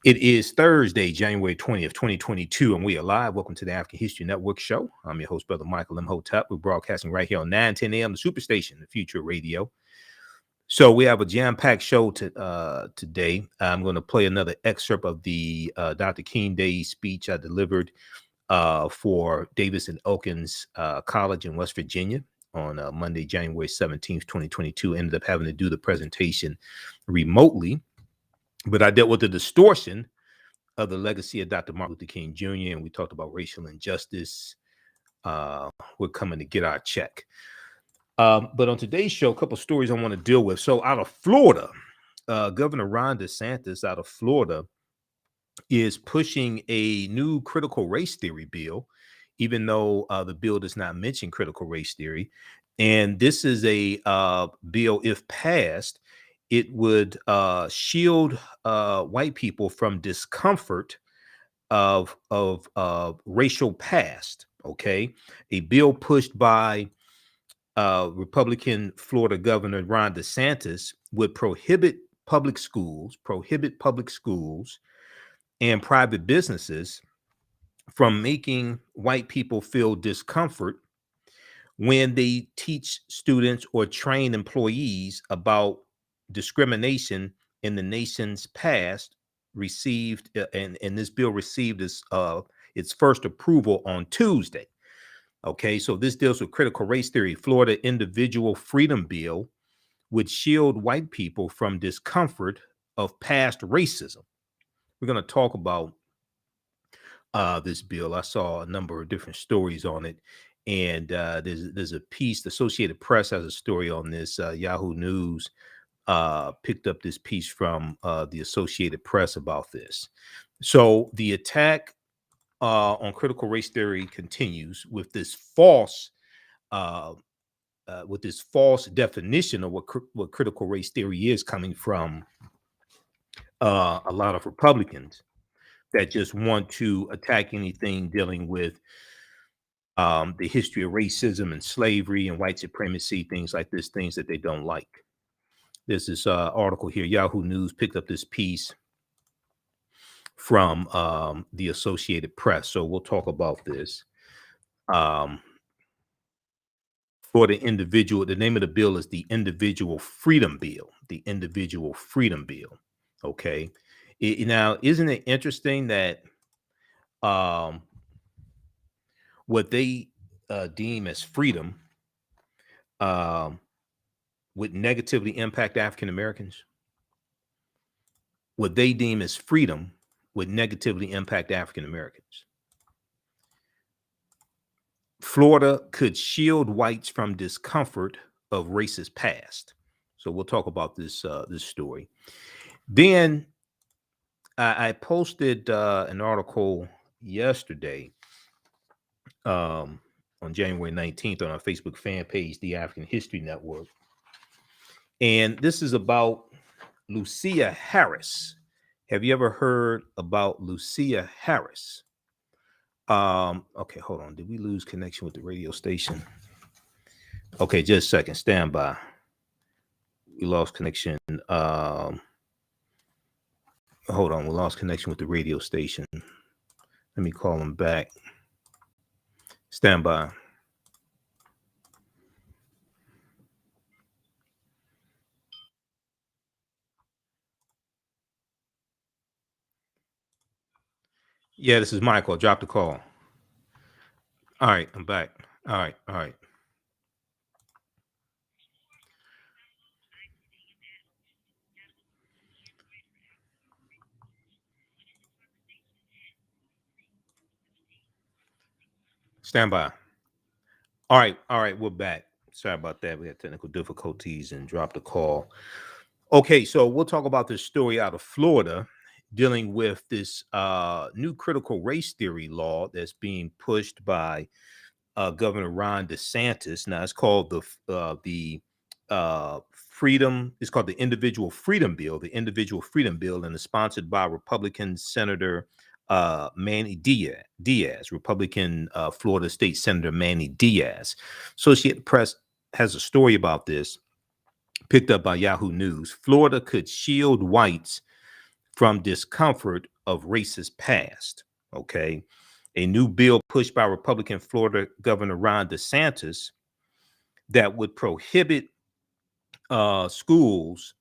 It is Thursday, January 20th, 2022, and we are live. Welcome to the African History Network show. I'm your host, Brother Michael Imhotep. We're broadcasting right here on 9:10 a.m., the Superstation, the Future Radio. So we have a jam-packed show today. I'm going to play another excerpt of the Dr. King Day speech I delivered for Davis and Elkins College in West Virginia on Monday, January 17th, 2022. Ended up having to do the presentation remotely. But I dealt with the distortion of the legacy of Dr. Martin Luther King Jr., and we talked about racial injustice. We're coming to get our check. But on today's show, a couple of stories I want to deal with. So out of Florida, Governor Ron DeSantis out of Florida is pushing a new critical race theory bill, even though the bill does not mention critical race theory. And this is a bill, if passed, it would shield white people from discomfort of racial past. Okay, a bill pushed by Republican Florida Governor Ron DeSantis would prohibit public schools and private businesses from making white people feel discomfort when they teach students or train employees about discrimination in the nation's past. Received and this bill received its first approval on Tuesday. Okay, so this deals with critical race theory. Florida Individual Freedom Bill would shield white people from discomfort of past racism. We're going to talk about this bill. I saw a number of different stories on it, and there's a piece. The Associated Press has a story on this. Yahoo News picked up this piece from the Associated Press about this. So the attack on critical race theory continues with this false definition of what critical race theory is, coming from a lot of Republicans that just want to attack anything dealing with the history of racism and slavery and white supremacy, things like this, things that they don't like. There's this article here. Yahoo News picked up this piece from the Associated Press. So we'll talk about this. For the individual, the name of the bill is the Individual Freedom Bill. The Individual Freedom Bill. Okay. Now, isn't it interesting that what they deem as freedom would negatively impact African Americans? What they deem as freedom would negatively impact African Americans. Florida could shield whites from discomfort of racist past. So we'll talk about this story. Then I posted an article yesterday on January 19th on our Facebook fan page, the African History Network. And this is about Lucia Harris. Have you ever heard about Lucia Harris? Okay, hold on. Did we lose connection with the radio station? Okay, just a second. Stand by. We lost connection. Hold on. We lost connection with the radio station. Let me call them back. Stand by. Yeah, this is Michael. I dropped the call. All right, I'm back. All right. Stand by. All right, we're back. Sorry about that. We had technical difficulties and dropped the call. Okay, so we'll talk about this story out of Florida dealing with this new critical race theory law that's being pushed by Governor Ron DeSantis. Now it's called the freedom. It's called the Individual Freedom Bill. The Individual Freedom Bill, and it's sponsored by Republican Senator Manny Diaz, Republican Florida State Senator Manny Diaz. Associated Press has a story about this, picked up by Yahoo News. Florida could shield whites from discomfort of racist past. Okay. A new bill pushed by Republican Florida Governor Ron DeSantis that would prohibit schools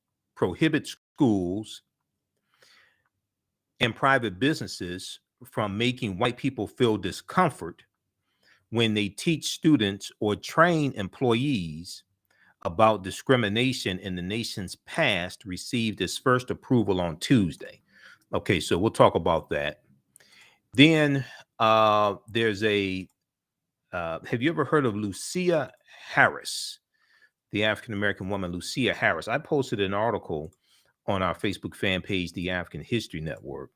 and private businesses from making white people feel discomfort when they teach students or train employees about discrimination in the nation's past received its first approval on Tuesday. Okay, so we'll talk about that. Then there's have you ever heard of Lucia Harris, the African-American woman, Lucia Harris? I posted an article on our Facebook fan page, The African History Network,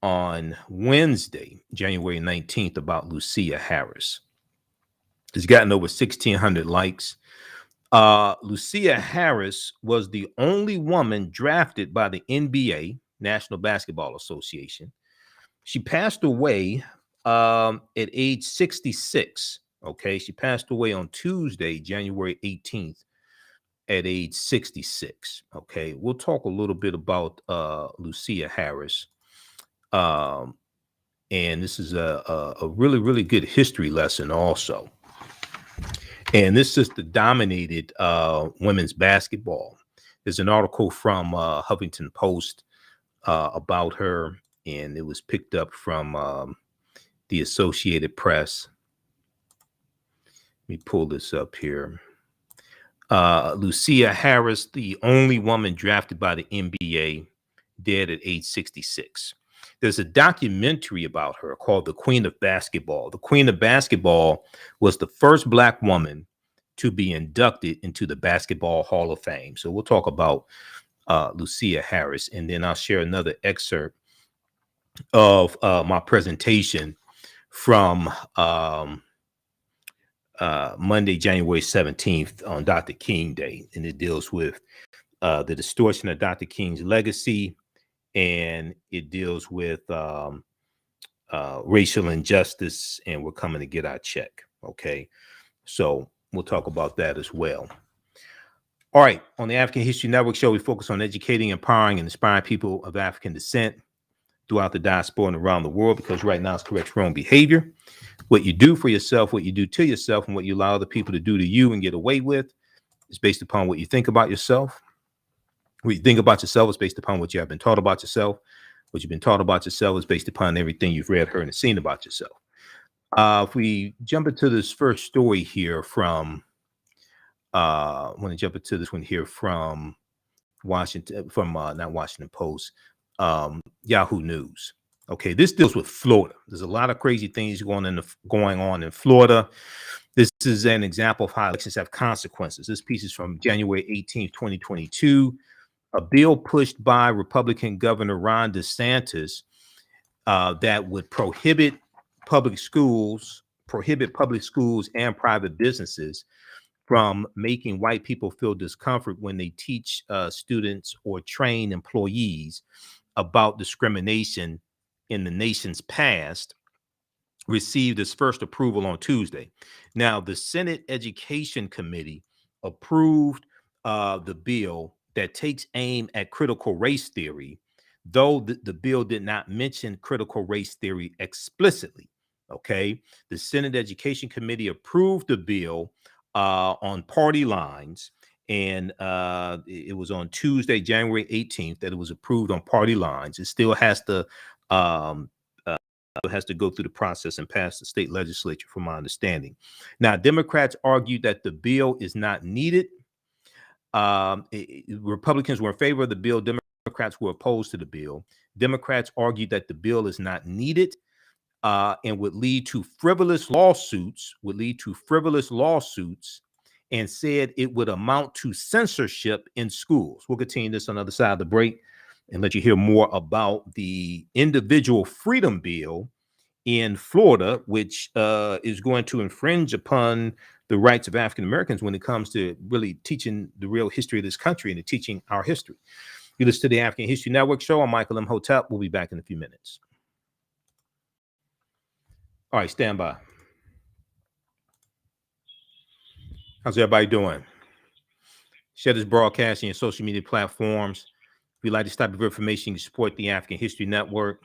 on Wednesday, January 19th, about Lucia Harris. It's gotten over 1,600 likes. Lucia Harris was the only woman drafted by the NBA, National Basketball Association. She passed away at age 66. Okay, she passed away on Tuesday, January 18th, at age 66. Okay, we'll talk a little bit about Lucia Harris. And this is a really, really good history lesson also. And this sister dominated women's basketball. There's an article from Huffington Post about her, and it was picked up from the Associated Press. Let me pull this up here. Lucia Harris, the only woman drafted by the NBA, dead at age 66. There's a documentary about her called The Queen of Basketball. The Queen of Basketball was the first Black woman to be inducted into the Basketball Hall of Fame. So we'll talk about Lucia Harris, and then I'll share another excerpt of my presentation from Monday, January 17th on Dr. King Day, and it deals with the distortion of Dr. King's legacy, and it deals with racial injustice, and we're coming to get our check. Okay, so we'll talk about that as well. All right, on the African History Network show, we focus on educating, empowering, and inspiring people of African descent throughout the diaspora and around the world, because right now it's correct wrong behavior. What you do for yourself, what you do to yourself, and what you allow other people to do to you and get away with is based upon what you think about yourself. What you think about yourself is based upon what you have been taught about yourself. What you've been taught about yourself is based upon everything you've read, heard, and seen about yourself. If we jump into this first story here from, I want to jump into this one here from Washington, from not Washington Post, Yahoo News. Okay, this deals with Florida. There's a lot of crazy things going on in Florida. This is an example of how elections have consequences. This piece is from January 18th, 2022. A bill pushed by Republican Governor Ron DeSantis that would prohibit public schools and private businesses from making white people feel discomfort when they teach students or train employees about discrimination in the nation's past, received its first approval on Tuesday. Now, the Senate Education Committee approved the bill that takes aim at critical race theory, though the bill did not mention critical race theory explicitly. Okay, the Senate Education Committee approved the bill on party lines, and it was on Tuesday, January 18th, that it was approved on party lines. It still has to go through the process and pass the state legislature, from my understanding. Now, Democrats argued that the bill is not needed. Republicans were in favor of the bill. Democrats were opposed to the bill. Democrats argued that the bill is not needed and would lead to frivolous lawsuits, and said it would amount to censorship in schools. We'll continue this on the other side of the break and let you hear more about the individual freedom bill in Florida, which is going to infringe upon the rights of African Americans when it comes to really teaching the real history of this country and to teaching our history. You listen to the African History Network show. I'm Michael Imhotep. We'll be back in a few minutes. All right, stand by. How's everybody doing? Share this broadcast on your social media platforms. If you'd like to stop your information, you support the African History Network.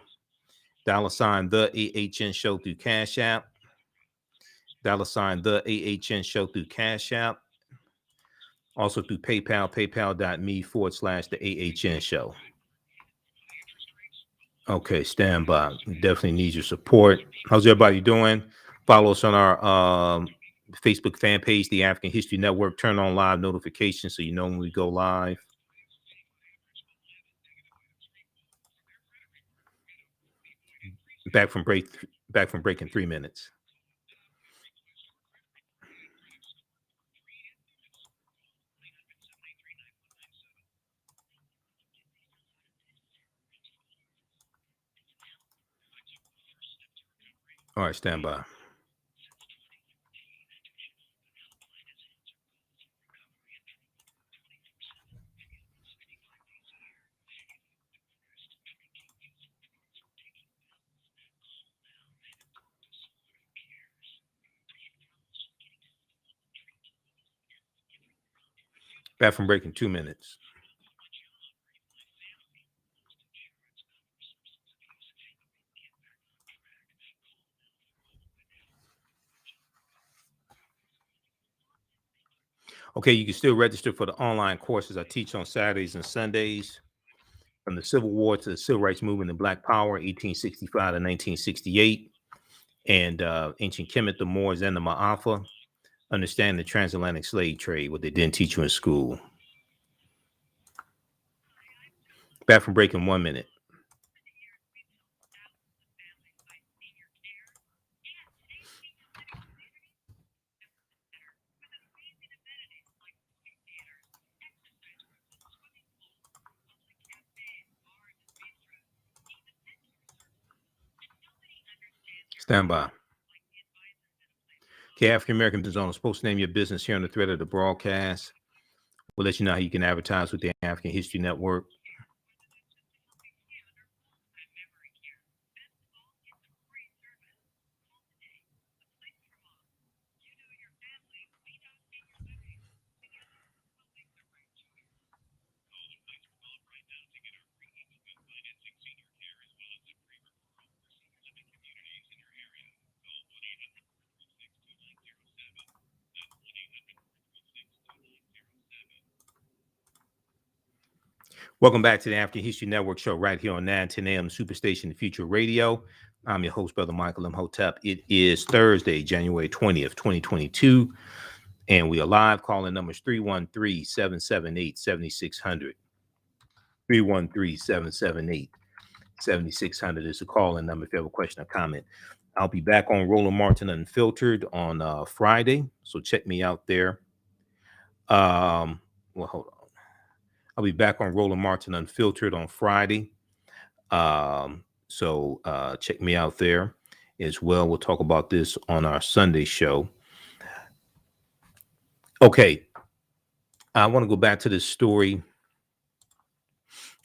$ the AHN show through Cash App. $ the AHN show through Cash App. Also through PayPal, paypal.me/the AHN show. Okay, stand by. We definitely need your support. How's everybody doing? Follow us on our Facebook fan page, the African History Network. Turn on live notifications so you know when we go live. Back from break in 3 minutes. All right, stand by. Back from break in 2 minutes. Okay, you can still register for the online courses I teach on Saturdays and Sundays. From the Civil War to the Civil Rights Movement and Black Power, 1865 to 1968. And Ancient Kemet, the Moors, and the Ma'afa. Understand the transatlantic slave trade, what they didn't teach you in school. Back from break in 1 minute. Stand by. Okay, African American Business Owners, supposed to name your business here on the thread of the broadcast. We'll let you know how you can advertise with the African History Network. Welcome back to the African History Network show right here on 910 AM Superstation Future Radio. I'm your host, Brother Michael Imhotep. It is Thursday, January 20th, 2022, and we are live. Calling numbers 313-778-7600. 313-778-7600 is the call-in number if you have a question or comment. I'll be back on Roland Martin Unfiltered on Friday, so check me out there. Well, hold on. I'll be back on Roland Martin Unfiltered on Friday. So check me out there as well. We'll talk about this on our Sunday show. Okay. I want to go back to this story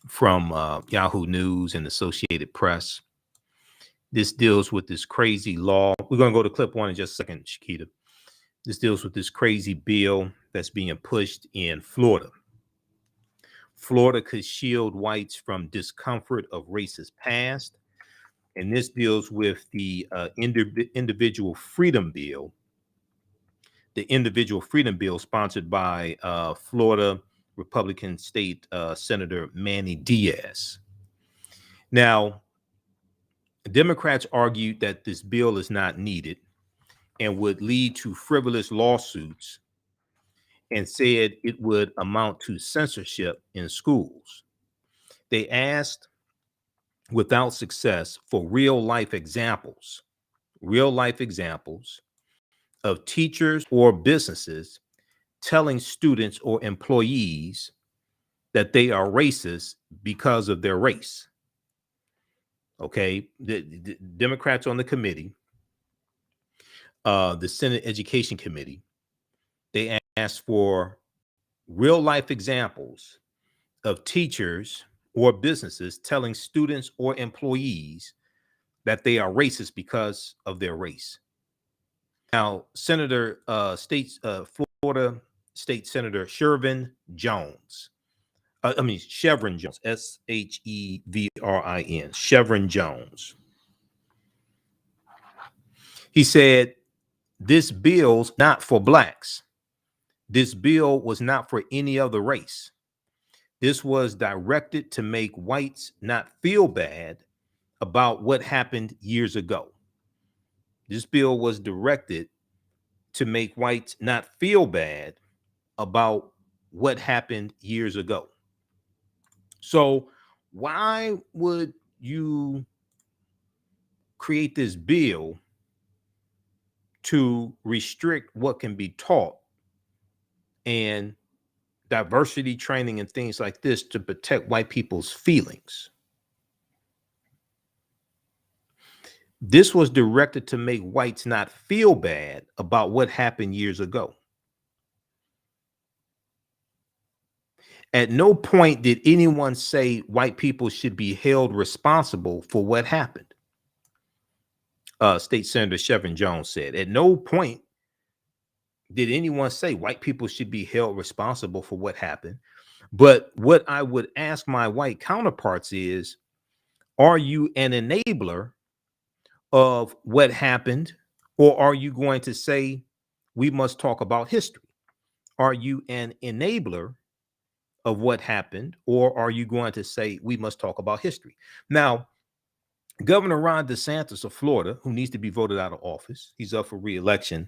from Yahoo News and Associated Press. This deals with this crazy law. We're going to go to clip one in just a second, Shakita. This deals with this crazy bill that's being pushed in Florida. Florida could shield whites from discomfort of racist past. And this deals with the individual freedom bill. The individual freedom bill sponsored by Florida Republican State Senator Manny Diaz. Now, Democrats argued that this bill is not needed and would lead to frivolous lawsuits, and said it would amount to censorship in schools. They asked, without success, for real life examples of teachers or businesses telling students or employees that they are racist because of their race. Okay, the Democrats on the committee, the Senate Education Committee, they asked for real life examples of teachers or businesses telling students or employees that they are racist because of their race. Now, Florida State Senator Chevron Jones, Chevron Jones, Chevron, Chevron Jones, He said, this bill's not for blacks. This bill was not for any other race. This was directed to make whites not feel bad about what happened years ago. This bill was directed to make whites not feel bad about what happened years ago. So why would you create this bill to restrict what can be taught and diversity training and things like this to protect white people's feelings? This was directed to make whites not feel bad about what happened years ago. At no point did anyone say white people should be held responsible for what happened. State Senator Chevron Jones said, at no point did anyone say white people should be held responsible for what happened. But what I would ask my white counterparts is, are you an enabler of what happened, or are you going to say we must talk about history? Are you an enabler of what happened, or are you going to say we must talk about history? Now, Governor Ron DeSantis of Florida, who needs to be voted out of office, he's up for re-election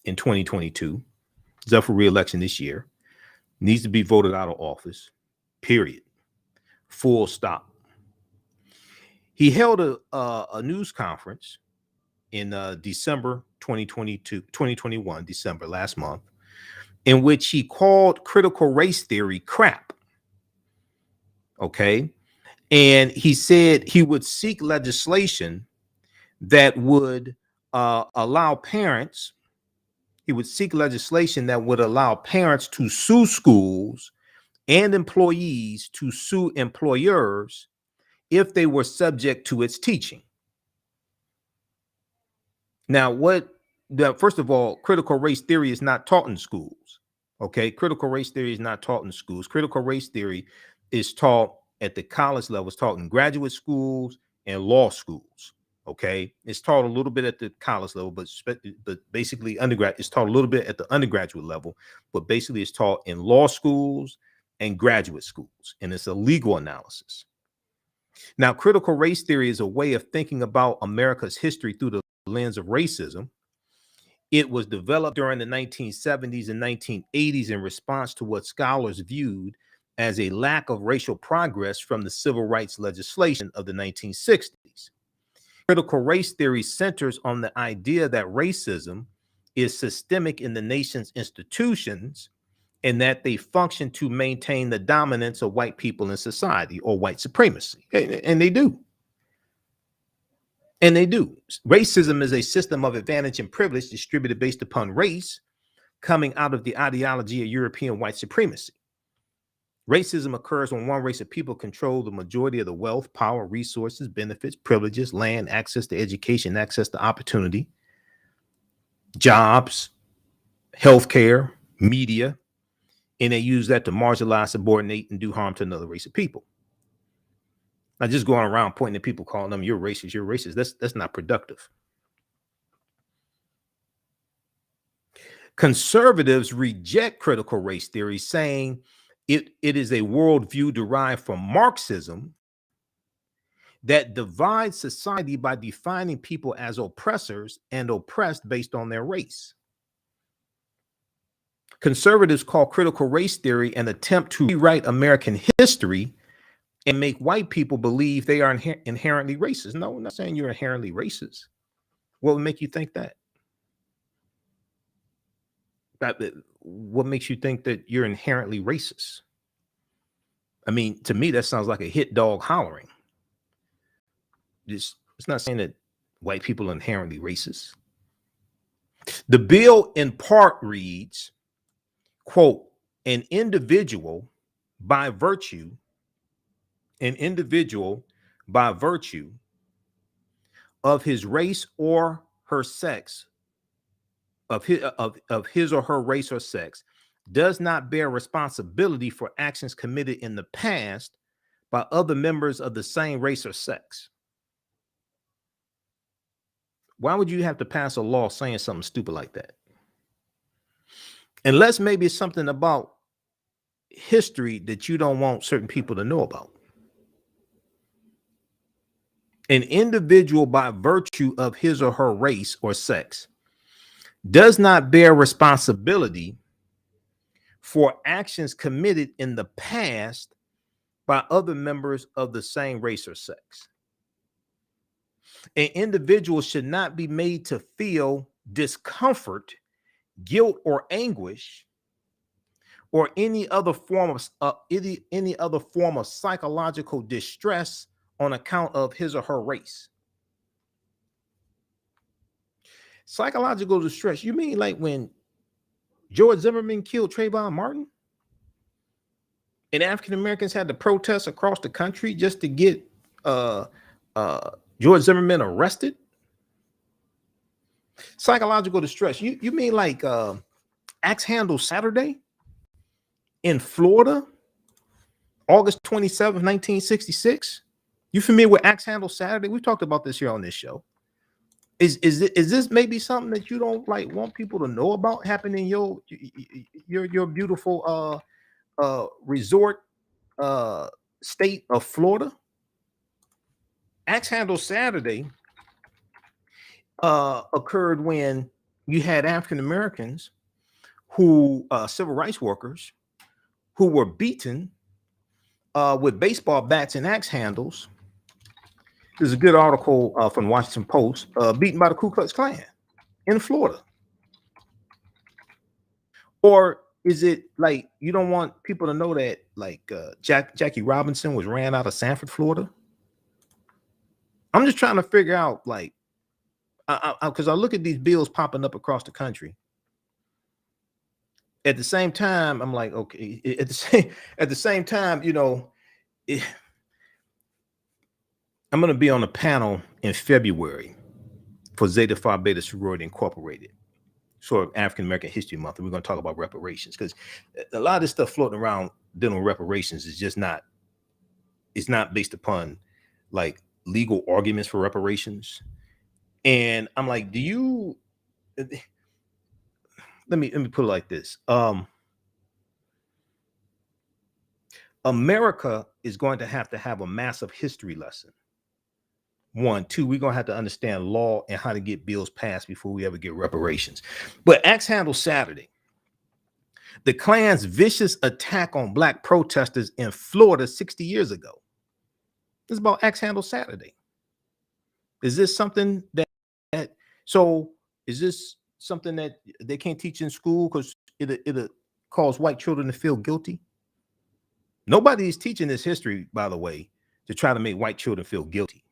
in 2022. He's up for re-election this year. Needs to be voted out of office, period. Full stop. He held a news conference in December 2021, December last month, in which he called critical race theory crap. Okay. And he said he would seek legislation that would allow parents, he would seek legislation that would allow parents to sue schools and employees to sue employers if they were subject to its teaching. Now, first of all, critical race theory is not taught in schools. Okay. Critical race theory is not taught in schools. Critical race theory is taught at the college level. It's taught in graduate schools and law schools. Okay. It's taught a little bit at the college level, but basically it's taught a little bit at the undergraduate level, but basically it's taught in law schools and graduate schools. And it's a legal analysis. Now, critical race theory is a way of thinking about America's history through the lens of racism. It was developed during the 1970s and 1980s in response to what scholars viewed as a lack of racial progress from the civil rights legislation of the 1960s. Critical race theory centers on the idea that racism is systemic in the nation's institutions and that they function to maintain the dominance of white people in society, or white supremacy. And they do. And they do. Racism is a system of advantage and privilege distributed based upon race, coming out of the ideology of European white supremacy. Racism occurs when one race of people control the majority of the wealth, power, resources, benefits, privileges, land, access to education, access to opportunity, jobs, healthcare, media, and they use that to marginalize, subordinate, and do harm to another race of people. Not just going around pointing at people, calling them, you're racist, you're racist. That's not productive. Conservatives reject critical race theory, saying it is a worldview derived from Marxism that divides society by defining people as oppressors and oppressed based on their race. Conservatives call critical race theory an attempt to rewrite American history and make white people believe they are inherently racist. No, I'm not saying you're inherently racist. What would make you think that? What makes you think that you're inherently racist? I mean, to me, that sounds like a hit dog hollering. It's not saying that white people are inherently racist. The bill in part reads, quote, an individual by virtue of his race or her sex, of his or her race or sex, does not bear responsibility for actions committed in the past by other members of the same race or sex. Why would you have to pass a law saying something stupid like that? Unless maybe it's something about history that you don't want certain people to know about. An individual, by virtue of his or her race or sex, does not bear responsibility for actions committed in the past by other members of the same race or sex. An individual should not be made to feel discomfort, guilt, or anguish, or any other form of psychological distress on account of his or her race. Psychological distress, you mean like when George Zimmerman killed Trayvon Martin and African Americans had to protest across the country just to get George Zimmerman arrested? Psychological distress, you mean like Axe Handle Saturday in Florida, August 27th, 1966? You familiar with Axe Handle Saturday? We've talked about this here on this show. Is this maybe something that you don't like want people to know about happening in your beautiful resort state of Florida? Axe Handle Saturday occurred when you had African Americans who civil rights workers who were beaten with baseball bats and axe handles. There's a good article from the Washington Post, beaten by the Ku Klux Klan in Florida. Or is it like you don't want people to know that like Jackie Robinson was ran out of Sanford, Florida? I'm just trying to figure out, like, because I look at these bills popping up across the country. At the same time, I'm like, okay, at the same time, you know, I'm going to be on a panel in February for Zeta Phi Beta Sorority Incorporated, sort of African American History Month, and we're going to talk about reparations, because a lot of this stuff floating around dealing with reparations is just not, it's not based upon like legal arguments for reparations. And I'm like, do you, let me put it like this. America is going to have a massive history lesson. 1, 2, we're going to have to understand law and how to get bills passed before we ever get reparations. But Axe Handle Saturday, the Klan's vicious attack on Black protesters in Florida 60 years ago. This is about Axe Handle Saturday. Is this something that is this something that they can't teach in school because it'll cause white children to feel guilty? Nobody is teaching this history, by the way, to try to make white children feel guilty.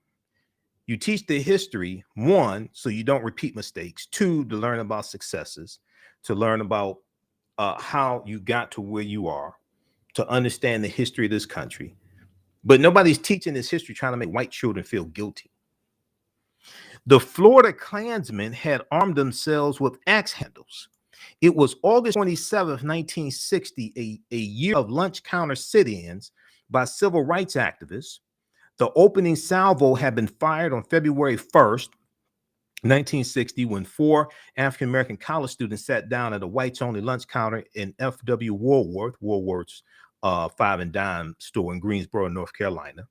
You teach the history, 1, so you don't repeat mistakes. 2, to learn about successes, to learn about how you got to where you are, to understand the history of this country. But nobody's teaching this history trying to make white children feel guilty. The Florida Klansmen had armed themselves with axe handles. It was August 27th, 1960, a year of lunch counter sit-ins by civil rights activists. The opening salvo had been fired on February 1st, 1960, when 4 African-American college students sat down at a whites-only lunch counter in F.W. Woolworth's 5 and Dime store in Greensboro, North Carolina.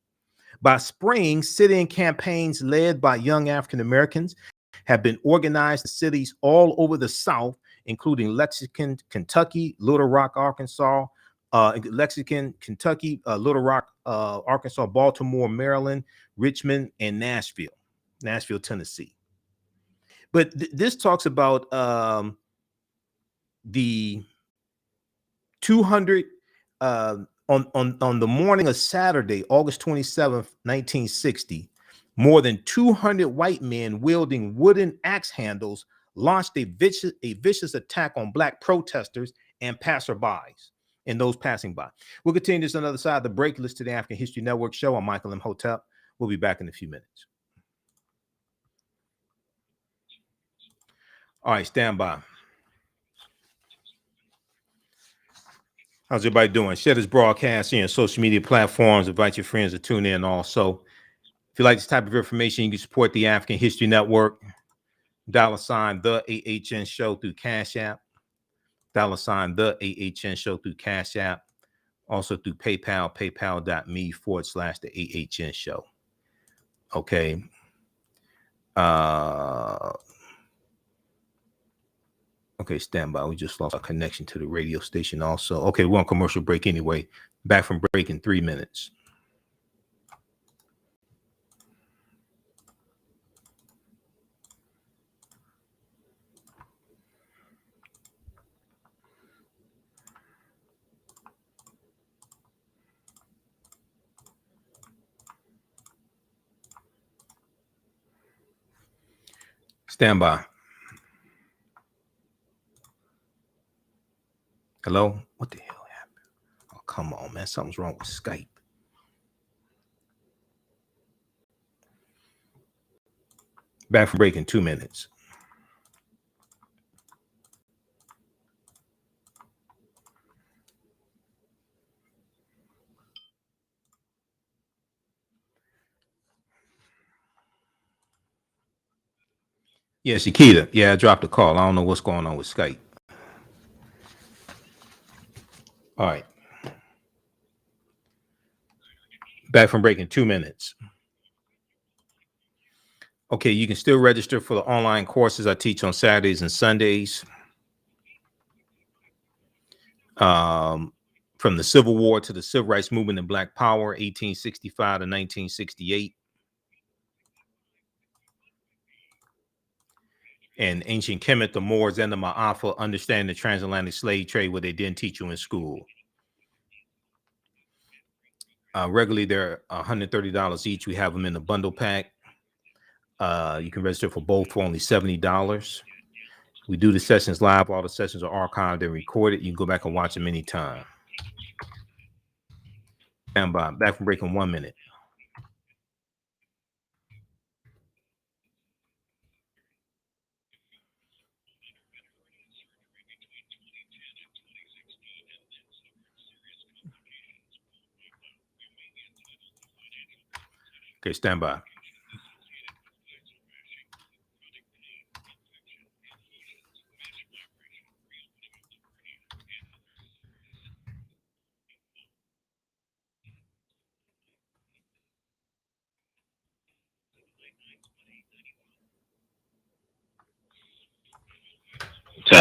By spring, sit-in campaigns led by young African Americans have been organized in cities all over the South, including Lexington, Kentucky, Little Rock, Arkansas, Little Rock, Arkansas, Baltimore, Maryland, Richmond, and Nashville, Tennessee. But this talks about the 200 on the morning of Saturday, August 27th, 1960, more than 200 white men wielding wooden axe handles launched a vicious attack on Black protesters and passerbys and those passing by. We'll continue this on the other side of the break. Listen to the African History Network show. I'm Michael Imhotep. We'll be back in a few minutes. All right, stand by. How's everybody doing? Share this broadcast here on social media platforms. Invite your friends to tune in also. If you like this type of information, you can support the African History Network. $, the AHN show through Cash App, $, the AHN show through Cash App, also through PayPal, paypal.me/the AHN show. Okay. Okay, stand by. We just lost our connection to the radio station also. Okay, we're on commercial break anyway. Back from break in 3 minutes. Stand by. Hello? What the hell happened? Oh, come on, man. Something's wrong with Skype. Back from break in 2 minutes. Yeah, Shakita. Yeah, I dropped a call. I don't know what's going on with Skype. All right. Back from break in 2 minutes. Okay, you can still register for the online courses I teach on Saturdays and Sundays. From the Civil War to the Civil Rights Movement and Black Power, 1865 to 1968. And Ancient Kemet, the Moors, and the Ma'afa, understanding the transatlantic slave trade, what they didn't teach you in school. Regularly, they're $130 each. We have them in the bundle pack. You can register for both for only $70. We do the sessions live. All the sessions are archived and recorded. You can go back and watch them anytime. Stand by. Back from break in 1 minute. Okay, stand by.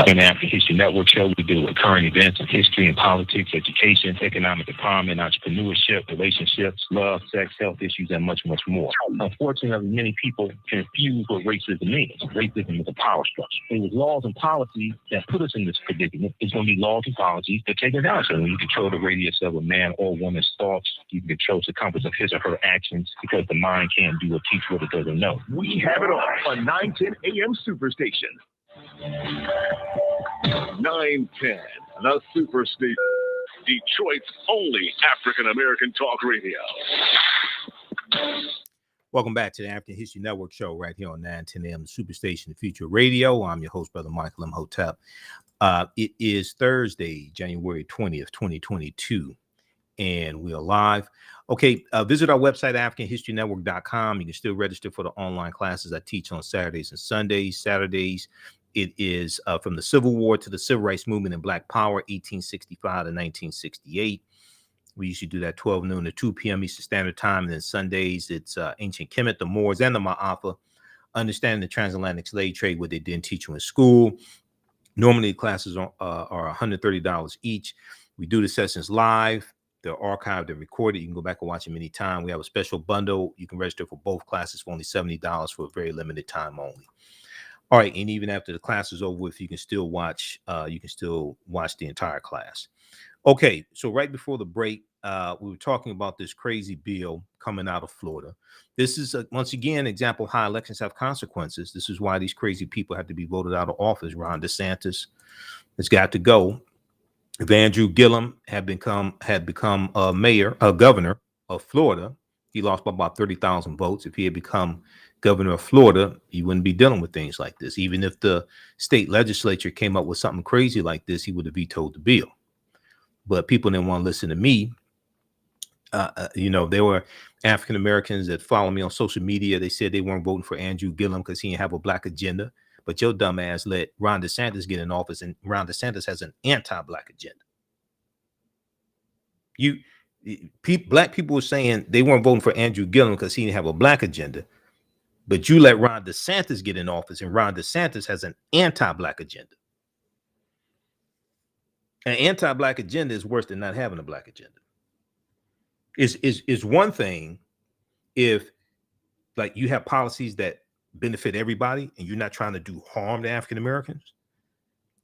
In the African History Network show, we deal with current events in history and politics, education, economic empowerment, entrepreneurship, relationships, love, sex, health issues, and much, much more. Unfortunately, many people confuse what racism means. Racism is a power structure. It was laws and policies that put us in this predicament. It's going to be laws and policies that take us out. So when you control the radius of a man or woman's thoughts, you can control the compass of his or her actions, because the mind can't do or teach what it doesn't know. We have it all on 910 AM Superstation. 910, the Superstation, Detroit's only African-American talk radio. Welcome back to the African History Network show right here on 910 AM, the Superstation, the Future Radio. I'm your host, Brother Michael Imhotep. It is Thursday, January 20th, 2022, and we are live. Okay, visit our website, AfricanHistoryNetwork.com. You can still register for the online classes I teach on Saturdays and Sundays. Saturdays, it is from the Civil War to the Civil Rights Movement and Black Power, 1865 to 1968. We usually do that 12 noon to 2 p.m. Eastern Standard Time. And then Sundays, it's Ancient Kemet, the Moors, and the Ma'afa, understanding the transatlantic slave trade, what they didn't teach you in school. Normally, classes are $130 each. We do the sessions live. They're archived and recorded. You can go back and watch them anytime. We have a special bundle. You can register for both classes for only $70 for a very limited time only. All right, and even after the class is over with, you can still watch. You can still watch the entire class. Okay, so right before the break, we were talking about this crazy bill coming out of Florida. This is once again an example of how elections have consequences. This is why these crazy people have to be voted out of office. Ron DeSantis has got to go. If Andrew Gillum had become a governor of Florida, he lost by about 30,000 votes. If he had become governor of Florida, he wouldn't be dealing with things like this. Even if the state legislature came up with something crazy like this, he would have vetoed the bill. But people didn't want to listen to me. There were African Americans that follow me on social media. They said they weren't voting for Andrew Gillum because he didn't have a black agenda. but your dumb ass let Ron DeSantis get in office, and Ron DeSantis has an anti-black agenda. Black people were saying they weren't voting for Andrew Gillum because he didn't have a black agenda, but you let Ron DeSantis get in office, and Ron DeSantis has an anti-black agenda. An anti-black agenda is worse than not having a black agenda. Is one thing if, like, you have policies that benefit everybody and you're not trying to do harm to African Americans.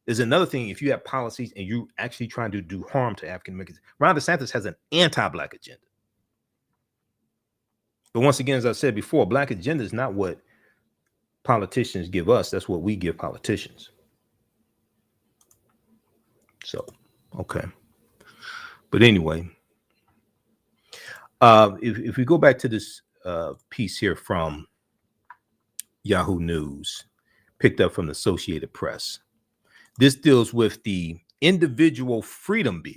There's another thing if you have policies and you actually trying to do harm to African Americans. Ron DeSantis has an anti-black agenda. But once again, as I said before, black agenda is not what politicians give us. That's what we give politicians. So, okay. But anyway, if we go back to this piece here from Yahoo News, picked up from the Associated Press. This deals with the Individual Freedom Bill.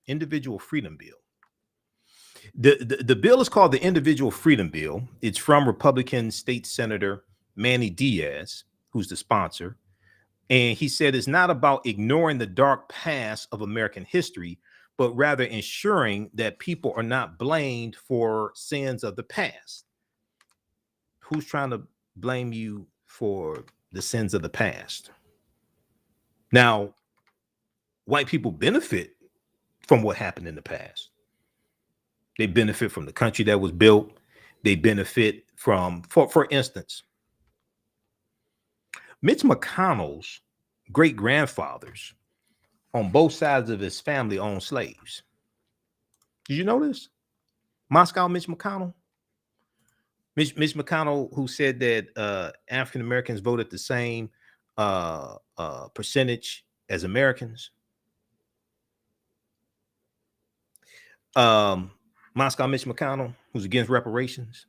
Individual Freedom Bill. The bill is called the Individual Freedom Bill. It's from Republican State Senator Manny Diaz, who's the sponsor. And he said it's not about ignoring the dark past of American history, but rather ensuring that people are not blamed for sins of the past. Who's trying to blame you for the sins of the past? Now, white people benefit from what happened in the past. They benefit from the country that was built. They benefit from, for instance, Mitch McConnell's great-grandfathers on both sides of his family owned slaves. Did you know this? Moscow Mitch McConnell? Mitch McConnell, who said that African Americans voted the same percentage as Americans. Moscow Mitch McConnell, who's against reparations.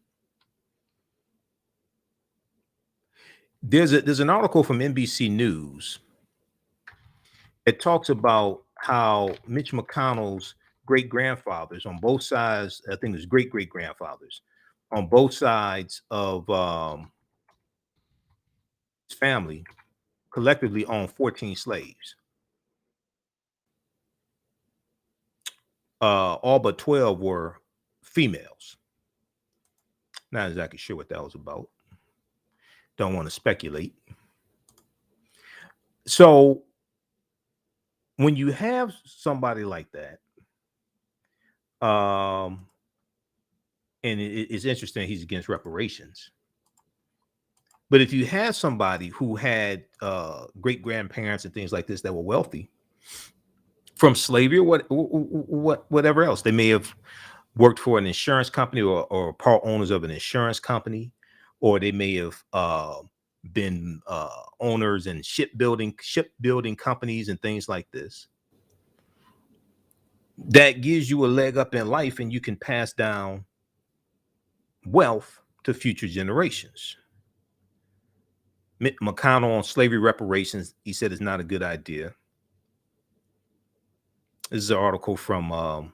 There's an article from NBC News. It talks about how Mitch McConnell's great-grandfathers on both sides, I think it's great-great-grandfathers, on both sides of his family collectively owned 14 slaves. All but 12 were females. Not exactly sure what that was about. Don't want to speculate. So when you have somebody like that, and it's interesting, he's against reparations. But if you have somebody who had great grandparents and things like this that were wealthy from slavery or whatever else, they may have worked for an insurance company or part owners of an insurance company, or they may have been owners in shipbuilding companies and things like this. That gives you a leg up in life, and you can pass down wealth to future generations. McConnell on slavery reparations, he said it's not a good idea. This is an article from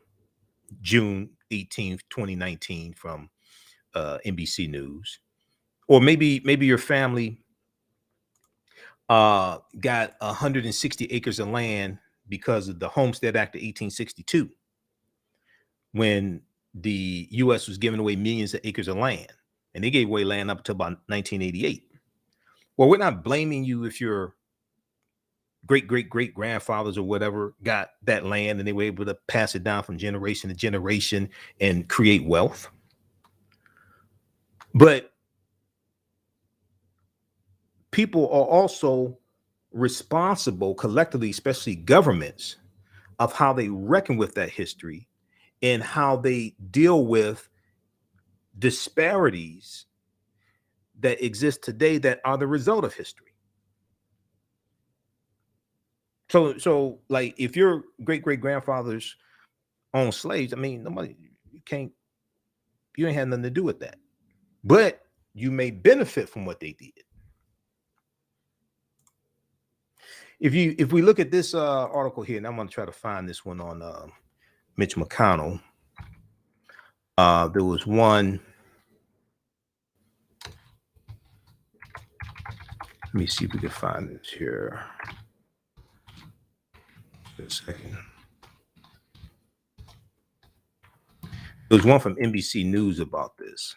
June 18th, 2019 from NBC News. Or maybe your family got 160 acres of land because of the Homestead Act of 1862, when the U.S. was giving away millions of acres of land, and they gave away land up until about 1988. Well, we're not blaming you if your great-great-great-grandfathers or whatever got that land and they were able to pass it down from generation to generation and create wealth. But people are also responsible collectively, especially governments, of how they reckon with that history and how they deal with disparities that exist today that are the result of history. So like, if your great-great-grandfathers owned slaves, I mean, you ain't had nothing to do with that, but you may benefit from what they did. If we look at this article here, and I'm going to try to find this one on Mitch McConnell. There was one. Let me see if we can find this here. Just a second. There was one from NBC News about this.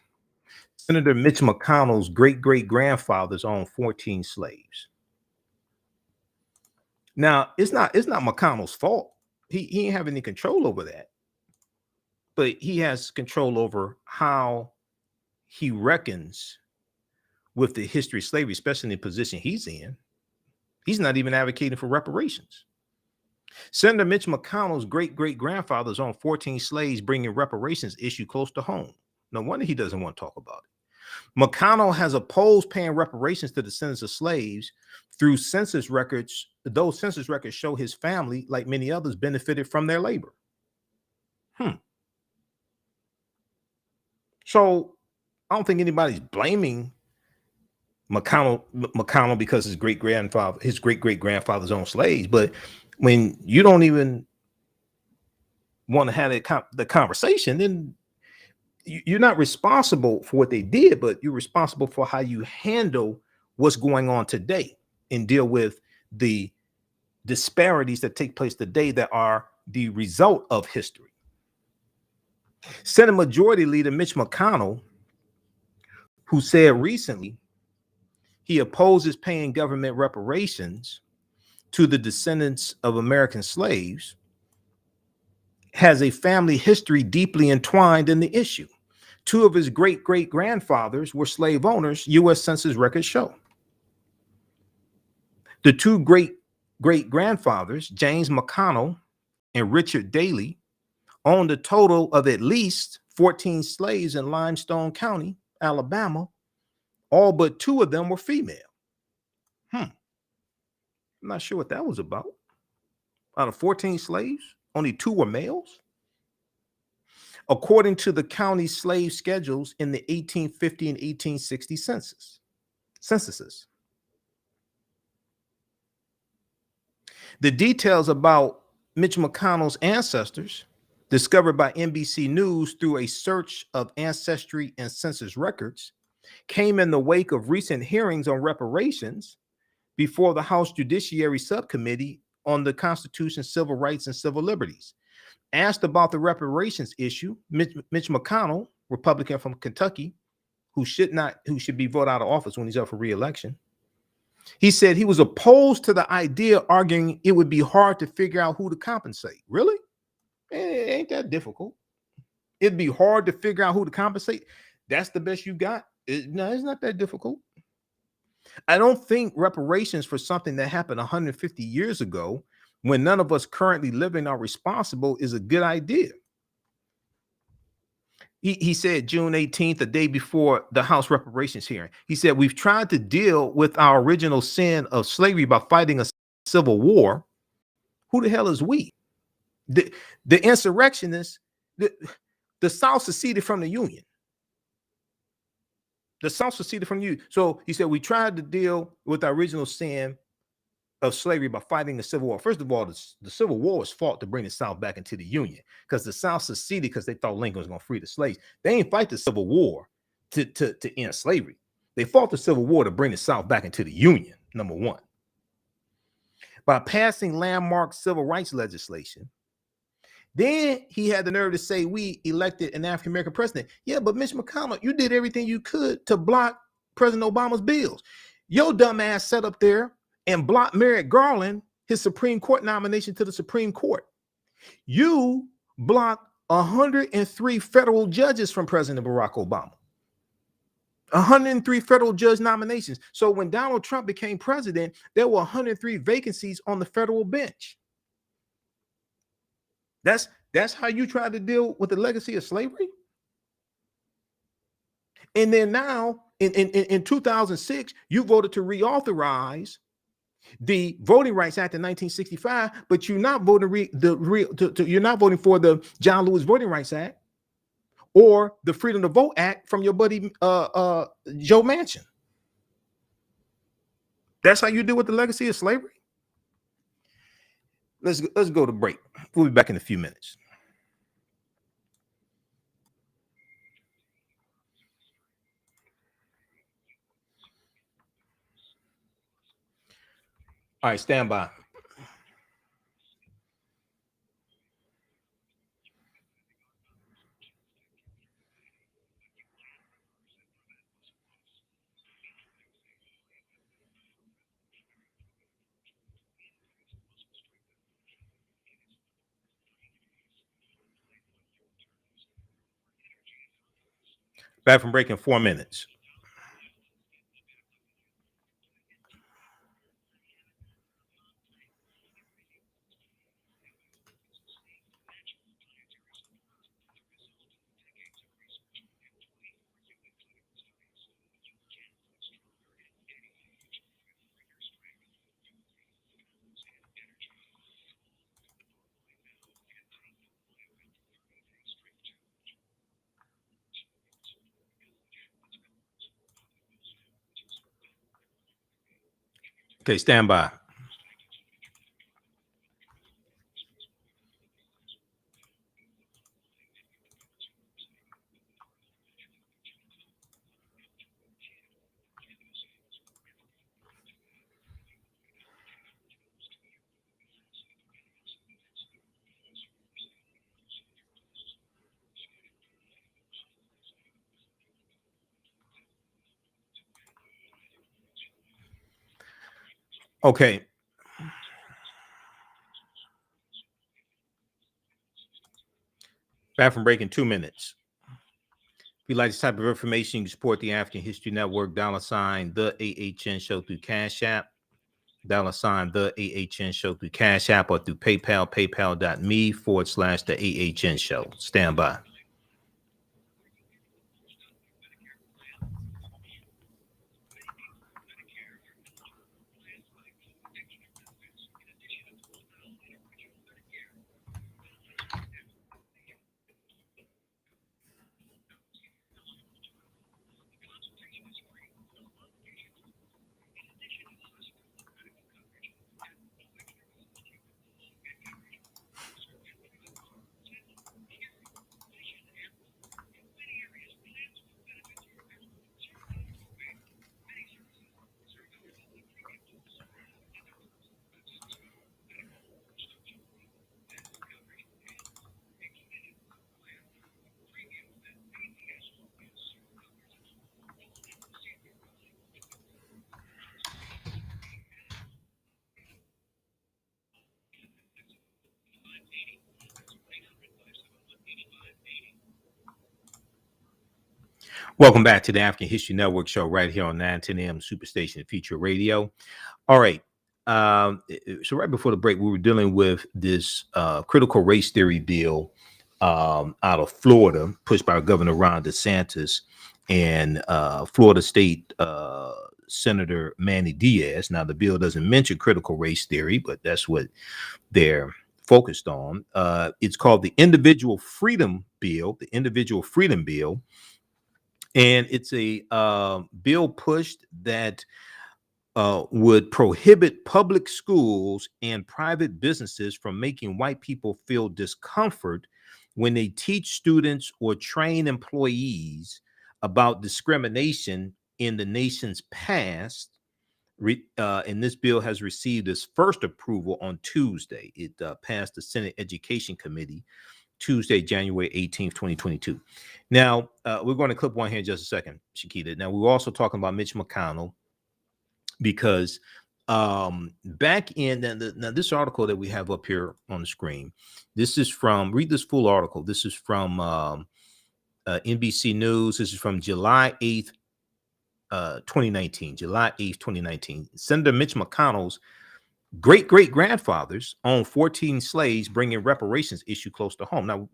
Senator Mitch McConnell's great-great-grandfathers owned 14 slaves. Now, it's not McConnell's fault. He ain't have any control over that. But he has control over how he reckons with the history of slavery, especially in the position he's in. He's not even advocating for reparations. Senator Mitch McConnell's great-great-grandfathers owned 14 slaves, bringing reparations issue close to home. No wonder he doesn't want to talk about it. McConnell has opposed paying reparations to descendants of slaves through census records. Those census records show his family, like many others, benefited from their labor. So I don't think anybody's blaming McConnell because his great-great-grandfathers owned slaves. But when you don't even want to have the conversation, then you're not responsible for what they did, but you're responsible for how you handle what's going on today and deal with the disparities that take place today that are the result of history. Senate Majority Leader Mitch McConnell, who said recently he opposes paying government reparations to the descendants of American slaves, has a family history deeply entwined in the issue. Two of his great-great-grandfathers were slave owners, U.S. Census records show. The two great-great-grandfathers, James McConnell and Richard Daley, owned a total of at least 14 slaves in Limestone County, Alabama. All but two of them were female. I'm not sure what that was about. Out of 14 slaves, only two were males. According to the county slave schedules in the 1850 and 1860 censuses. The details about Mitch McConnell's ancestors, discovered by NBC News through a search of ancestry and census records, came in the wake of recent hearings on reparations before the House Judiciary Subcommittee on the Constitution, Civil Rights, and Civil Liberties. Asked about the reparations issue, Mitch McConnell, Republican from Kentucky, who should be voted out of office when he's up for re-election, he said he was opposed to the idea, arguing it would be hard to figure out who to compensate. Really? It ain't that difficult. It'd be hard to figure out who to compensate. That's the best you got? No, it's not that difficult. I don't think reparations for something that happened 150 years ago, when none of us currently living are responsible, is a good idea. He said June 18th, the day before the House reparations hearing, he said, we've tried to deal with our original sin of slavery by fighting a civil war. Who the hell is we? The insurrectionists, the South seceded from the Union. The South seceded from you. So he said, we tried to deal with our original sin of slavery by fighting the Civil War. First of all, the Civil War was fought to bring the South back into the Union, because the South seceded because they thought Lincoln was going to free the slaves. They ain't fight the Civil War to end slavery. They fought the Civil War to bring the South back into the Union, number one. By passing landmark civil rights legislation, then he had the nerve to say we elected an African-American president. Yeah, but Mitch McConnell, you did everything you could to block President Obama's bills. Your dumb ass sat up there and blocked Merrick Garland, his Supreme Court nomination to the Supreme Court. You blocked 103 federal judges from President Barack Obama. 103 federal judge nominations. So when Donald Trump became president, there were 103 vacancies on the federal bench. That's how you try to deal with the legacy of slavery. And then now in 2006, you voted to reauthorize the Voting Rights Act in 1965, but you're not voting you're not voting for the John Lewis Voting Rights Act or the Freedom to Vote Act from your buddy Joe Manchin. That's how you deal with the legacy of slavery. Let's go to break. We'll be back in a few minutes. All right, stand by. Back from break in 4 minutes. Okay, stand by. Okay. Back from break in 2 minutes. If you like this type of information, you can support the African History Network, $ the AHN show through Cash App, $ the AHN show through Cash App, or through PayPal, paypal.me/the AHN show. Stand by. Welcome back to the African History Network show right here on 910 AM Superstation Future Radio. All right. So right before the break, we were dealing with this critical race theory bill out of Florida, pushed by Governor Ron DeSantis and Florida State Senator Manny Diaz. Now, the bill doesn't mention critical race theory, but that's what they're focused on. It's called the Individual Freedom Bill, and it's a bill pushed that would prohibit public schools and private businesses from making white people feel discomfort when they teach students or train employees about discrimination in the nation's past. And this bill has received its first approval on Tuesday. It passed the Senate Education Committee Tuesday, January 18th, 2022. Now, we're going to clip one here in just a second, Shakita. Now, we were also talking about Mitch McConnell because back in now this article that we have up here on the screen, this is from, read this full article. This is from NBC News. This is from July 8th, 2019, July 8th, 2019. Senator Mitch McConnell's great-great-grandfathers owned 14 slaves, bringing reparations issue close to home. Now,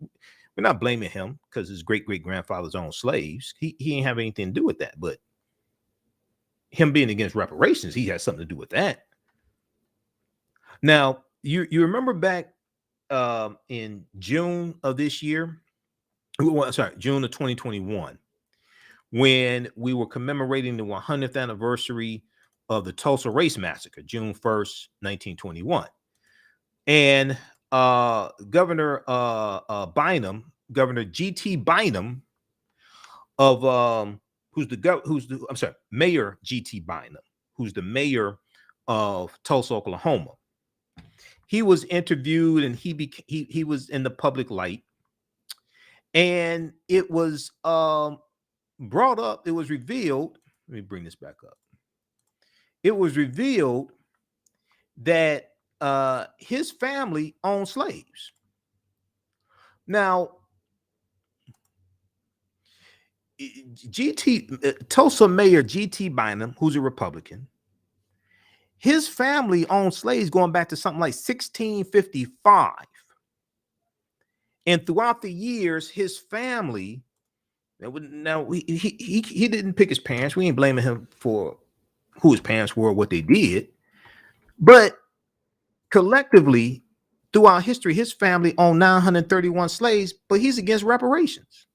we're not blaming him because his great-great-grandfathers owned slaves. He ain't have anything to do with that, but him being against reparations, he has something to do with that. Now, you remember back in June of this year, June of 2021, when we were commemorating the 100th anniversary of the Tulsa Race Massacre, June 1st, 1921. And Governor G.T. Bynum of Mayor G.T. Bynum, who's the mayor of Tulsa, Oklahoma. He was interviewed and he was in the public light, and it was brought up, it was revealed, let me bring this back up. It was revealed that his family owned slaves. Now, Tulsa Mayor G.T. Bynum, who's a Republican, his family owned slaves going back to something like 1655. And throughout the years, his family, now he didn't pick his parents. We ain't blaming him for who his parents were, what they did. But collectively, throughout history, his family owned 931 slaves, but he's against reparations.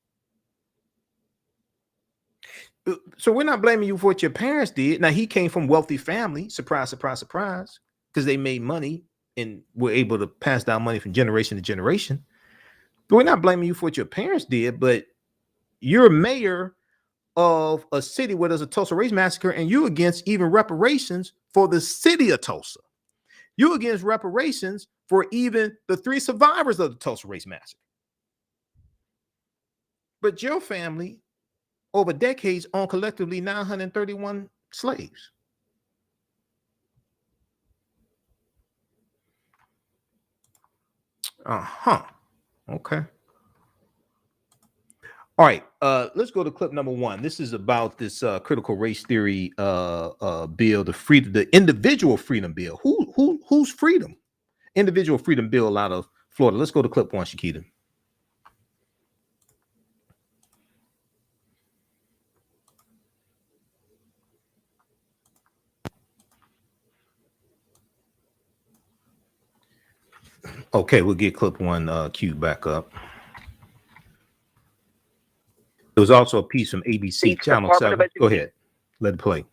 So we're not blaming you for what your parents did. Now, he came from wealthy family. Surprise, surprise, surprise. Because they made money and were able to pass down money from generation to generation. But we're not blaming you for what your parents did, but you're mayor of a city where there's a Tulsa race massacre, and you're against even reparations for the city of Tulsa. You're against reparations for even the 3 survivors of the Tulsa race massacre. But your family, over decades, owned collectively 931 slaves. Okay. All right. Let's go to clip number 1. This is about this critical race theory bill, the individual freedom bill. Whose freedom? Individual freedom bill out of Florida. Let's go to clip 1, Shakita. Okay, we'll get clip 1 queued back up. There was also a piece from ABC Channel 7. Go ahead. Let it play.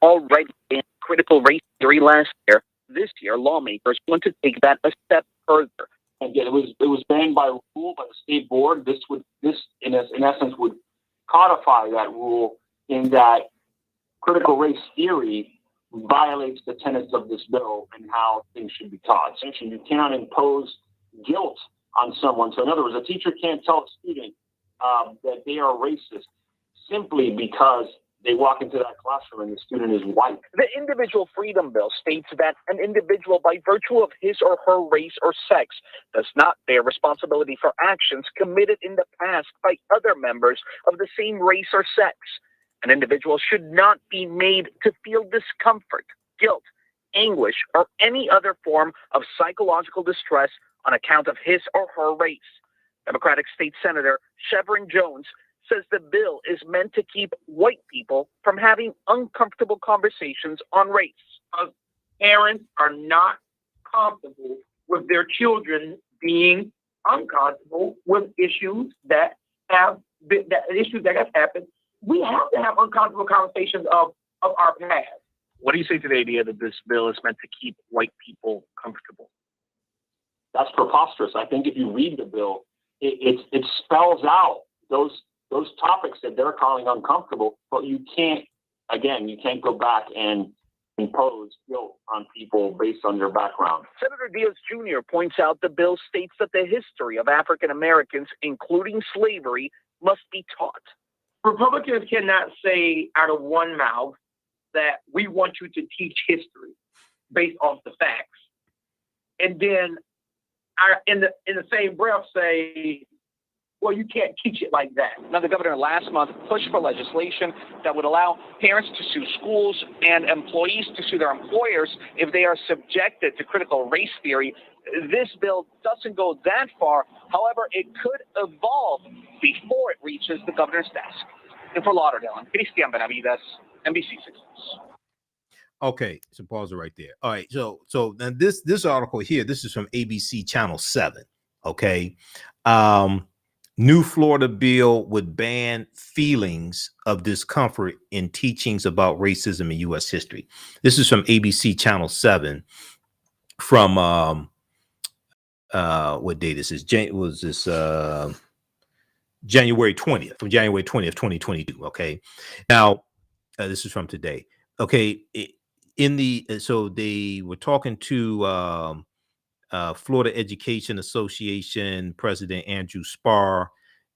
Already banned critical race theory last year. This year, lawmakers want to take that a step further. Again, it was banned by rule by the state board. This in essence would codify that rule in that critical race theory violates the tenets of this bill and how things should be taught. Essentially, you cannot impose guilt on someone. So in other words, a teacher can't tell a student that they are racist simply because they walk into that classroom and the student is white. The individual freedom bill states that an individual, by virtue of his or her race or sex, does not bear responsibility for actions committed in the past by other members of the same race or sex. An individual should not be made to feel discomfort, guilt, anguish, or any other form of psychological distress on account of his or her race. Democratic State Senator Chevron Jones says the bill is meant to keep white people from having uncomfortable conversations on race. Parents are not comfortable with their children being uncomfortable with issues that have happened. We have to have uncomfortable conversations of our past. What do you say to the idea that this bill is meant to keep white people comfortable? That's preposterous. I think if you read the bill, it spells out those topics that they're calling uncomfortable, but you can't go back and impose guilt on people based on their background. Senator Diaz Jr. points out the bill states that the history of African Americans, including slavery, must be taught. Republicans cannot say out of one mouth that we want you to teach history based off the facts, and then in the same breath say, well, you can't teach it like that. Now, the governor last month pushed for legislation that would allow parents to sue schools and employees to sue their employers if they are subjected to critical race theory. This bill doesn't go that far. However, it could evolve before it reaches the governor's desk. And for Lauderdale, I'm Cristian Benavides, NBC6. Okay, so pause it right there. All right, so then this article here, this is from ABC Channel 7. Okay, new Florida bill would ban feelings of discomfort in teachings about racism in U.S. history. This is from ABC Channel 7 from what date is this? January 20th, from January 20th, 2022. Okay, now this is from today. Okay. in the so they were talking to Florida Education Association President Andrew Spar.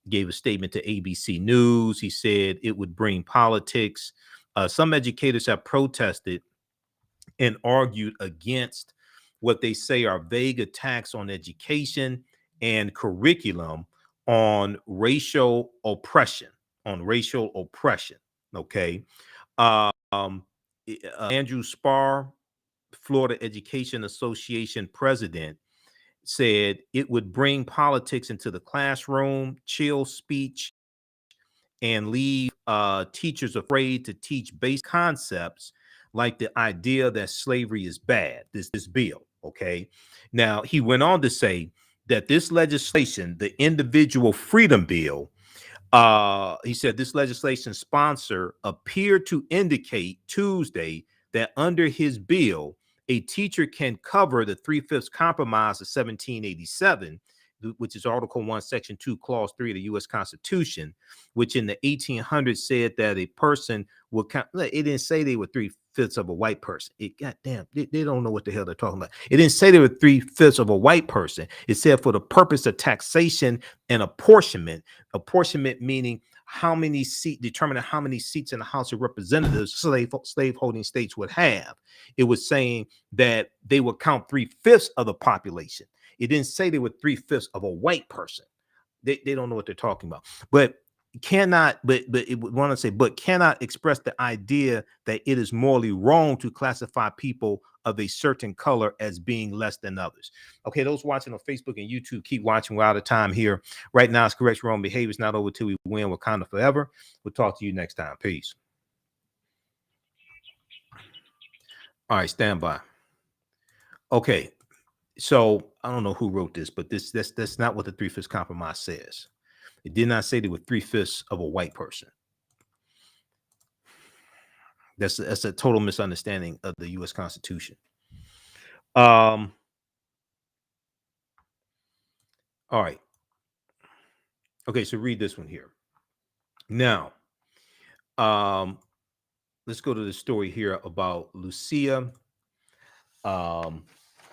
Gave a statement to ABC News. He said it would bring politics. Some educators have protested and argued against what they say are vague attacks on education and curriculum on racial oppression. Okay. Andrew Spar, Florida Education Association president, said it would bring politics into the classroom, chill speech, and leave teachers afraid to teach basic concepts like the idea that slavery is bad. This bill, okay? Now, he went on to say that this legislation, the Individual Freedom Bill, he said this legislation sponsor appeared to indicate Tuesday that under his bill, a teacher can cover the 3/5 compromise of 1787, which is Article 1, Section 2, Clause 3 of the U.S. Constitution, which in the 1800s said that a person would count. It didn't say they were 3/5 of a white person. Goddamn, they don't know what the hell they're talking about. It didn't say they were 3/5 of a white person. It said for the purpose of taxation and apportionment. Apportionment meaning determining how many seats in the House of Representatives slave-holding states would have. It was saying that they would count 3/5 of the population. It didn't say they were 3/5 of a white person. They don't know what they're talking about. But cannot express the idea that it is morally wrong to classify people of a certain color as being less than others. Okay, those watching on Facebook and YouTube, keep watching. We're out of time here. Right now, it's correct wrong behavior. It's not over till we win. Wakanda forever. We'll talk to you next time. Peace. All right, stand by. Okay, so I don't know who wrote this, but that's not what the 3/5 compromise says. It did not say they were 3/5 of a white person. That's a total misunderstanding of the U.S. Constitution. All right. Okay, so read this one here. Now, let's go to the story here about Lusia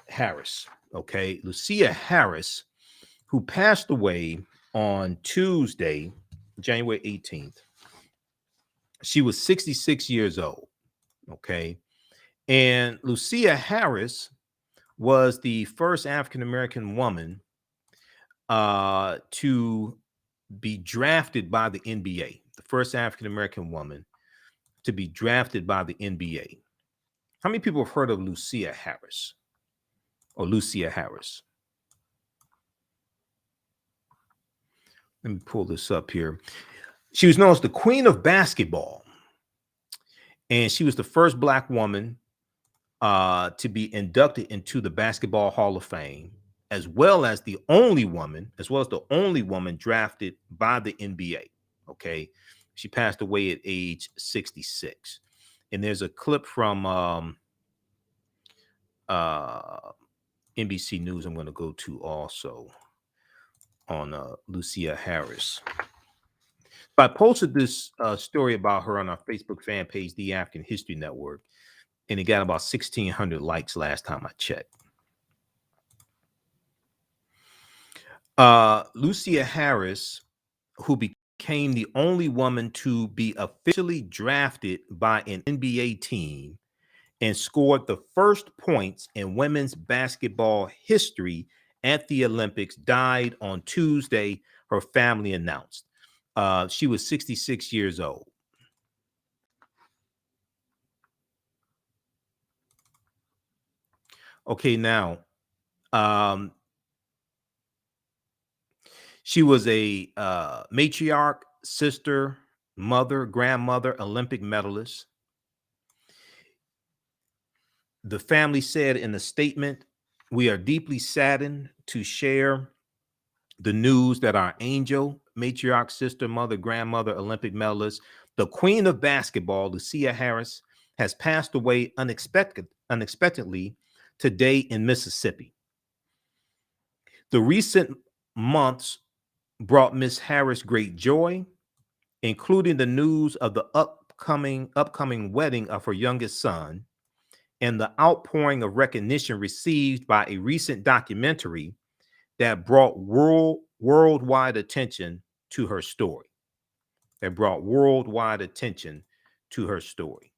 Harris. Okay, Lucia Harris, who passed away on Tuesday, January 18th. She was 66 years old. Okay. And Lucia Harris was the first African-American woman to be drafted by the NBA. The first African-American woman to be drafted by the NBA. How many people have heard of Lucia Harris or Lucia Harris? Let me pull this up here. She was known as the Queen of Basketball, and she was the first Black woman to be inducted into the Basketball Hall of Fame, as well as the only woman drafted by the NBA. Okay, she passed away at age 66, and there's a clip from NBC News I'm going to go to also on Lucia Harris. I posted this story about her on our Facebook fan page, The African History Network, and it got about 1,600 likes last time I checked. Lucia Harris, who became the only woman to be officially drafted by an NBA team and scored the first points in women's basketball history at the Olympics, died on Tuesday, her family announced. She was 66 years old. Okay, now, she was a matriarch, sister, mother, grandmother, Olympic medalist. The family said in a statement, "We are deeply saddened to share the news that our angel, matriarch, sister, mother, grandmother, Olympic medalist, the Queen of Basketball, Lucia Harris, has passed away unexpectedly today in Mississippi. The recent months brought Miss Harris great joy, including the news of the upcoming wedding of her youngest son, and the outpouring of recognition received by a recent documentary that brought worldwide attention to her story. That brought worldwide attention to her story.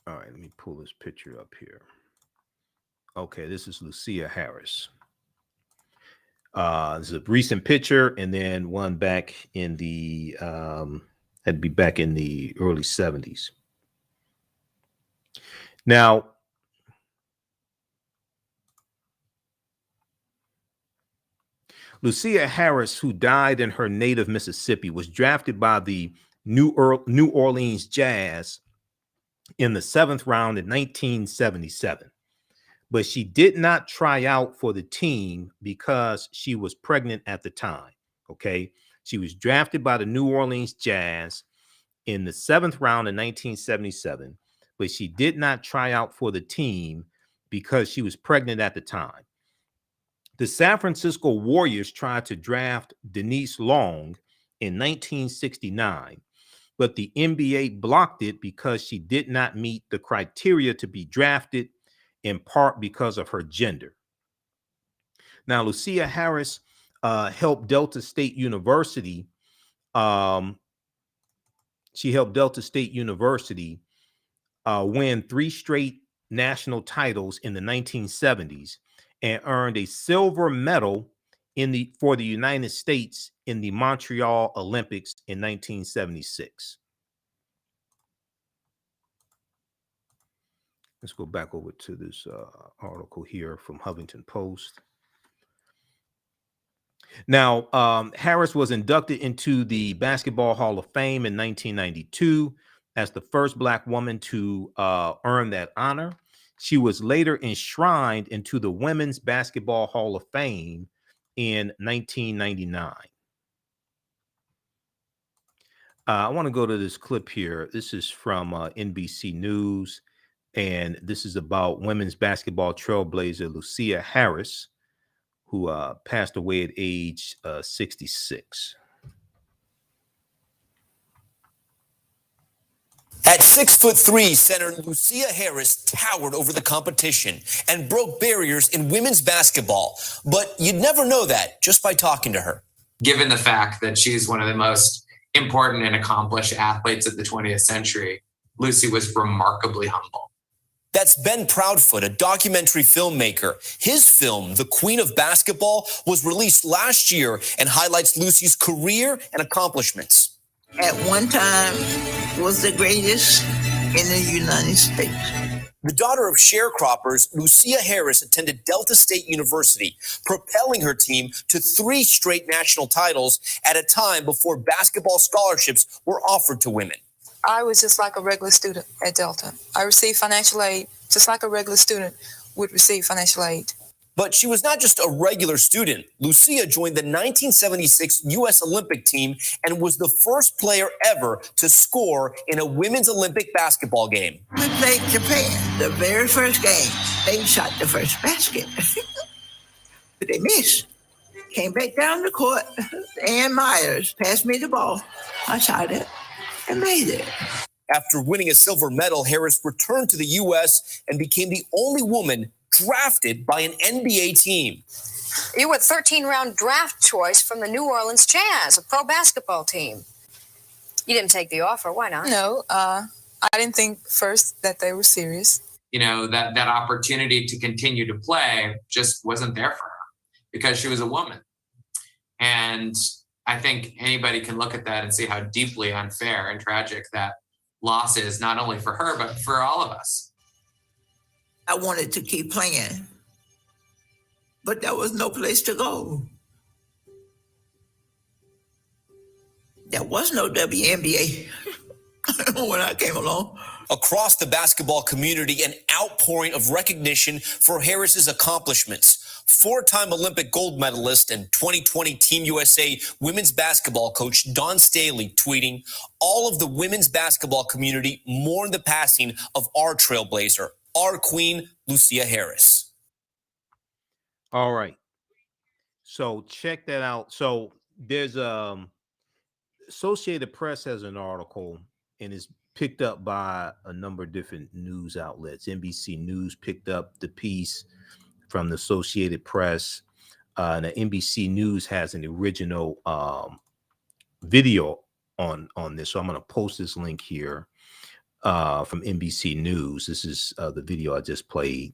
All right, let me pull this picture up here. Okay, this is Lucia Harris. This is a recent picture, and then one back in the had to be back in the early 70s. Now, Lucia Harris, who died in her native Mississippi, was drafted by the New Orleans Jazz in the 7th round in 1977. But she did not try out for the team because she was pregnant at the time. Okay. She was drafted by the New Orleans Jazz in the 7th round in 1977, but she did not try out for the team because she was pregnant at the time. The San Francisco Warriors tried to draft Denise Long in 1969, but the NBA blocked it because she did not meet the criteria to be drafted, in part because of her gender. Now, Lucia Harris helped Delta State University. She helped Delta State University win 3 straight national titles in the 1970s and earned a silver medal for the United States in the Montreal Olympics in 1976. Let's go back over to this article here from Huffington Post. Now, Harris was inducted into the Basketball Hall of Fame in 1992 as the first Black woman to earn that honor. She was later enshrined into the Women's Basketball Hall of Fame in 1999. I want to go to this clip here. This is from NBC News, and this is about women's basketball trailblazer Lucia Harris, who passed away at age 66. At 6'3", center Lucia Harris towered over the competition and broke barriers in women's basketball. But you'd never know that just by talking to her. Given the fact that she's one of the most important and accomplished athletes of the 20th century, Lucy was remarkably humble. That's Ben Proudfoot, a documentary filmmaker. His film, The Queen of Basketball, was released last year and highlights Lucy's career and accomplishments. At one time was the greatest in the United States. The daughter of sharecroppers, Lucia Harris attended Delta State University, propelling her team to 3 straight national titles at a time before basketball scholarships were offered to women. I was just like a regular student at Delta. I received financial aid just like a regular student would receive financial aid. But she was not just a regular student. Lucia joined the 1976 U.S. Olympic team and was the first player ever to score in a women's Olympic basketball game. We played Japan, the very first game. They shot the first basket, but they missed. Came back down the court. Ann Myers passed me the ball. I shot it and made it. After winning a silver medal, Harris returned to the U.S. and became the only woman drafted by an NBA team. You were 13th-round draft choice from the New Orleans Jazz, a pro basketball team. You didn't take the offer. Why not? No, I didn't think first that they were serious. You know, that opportunity to continue to play just wasn't there for her because she was a woman. And I think anybody can look at that and see how deeply unfair and tragic that loss is, not only for her, but for all of us. I wanted to keep playing, but there was no place to go. There was no WNBA when I came along. Across the basketball community, an outpouring of recognition for Harris's accomplishments. 4-time Olympic gold medalist and 2020 Team USA women's basketball coach Dawn Staley tweeting, "All of the women's basketball community mourn the passing of our trailblazer, our queen, Lucia Harris." All right. So check that out. So there's Associated Press has an article, and it's picked up by a number of different news outlets. NBC News picked up the piece from the Associated Press. And the NBC News has an original video on this. So I'm going to post this link here from NBC News. This is the video I just played.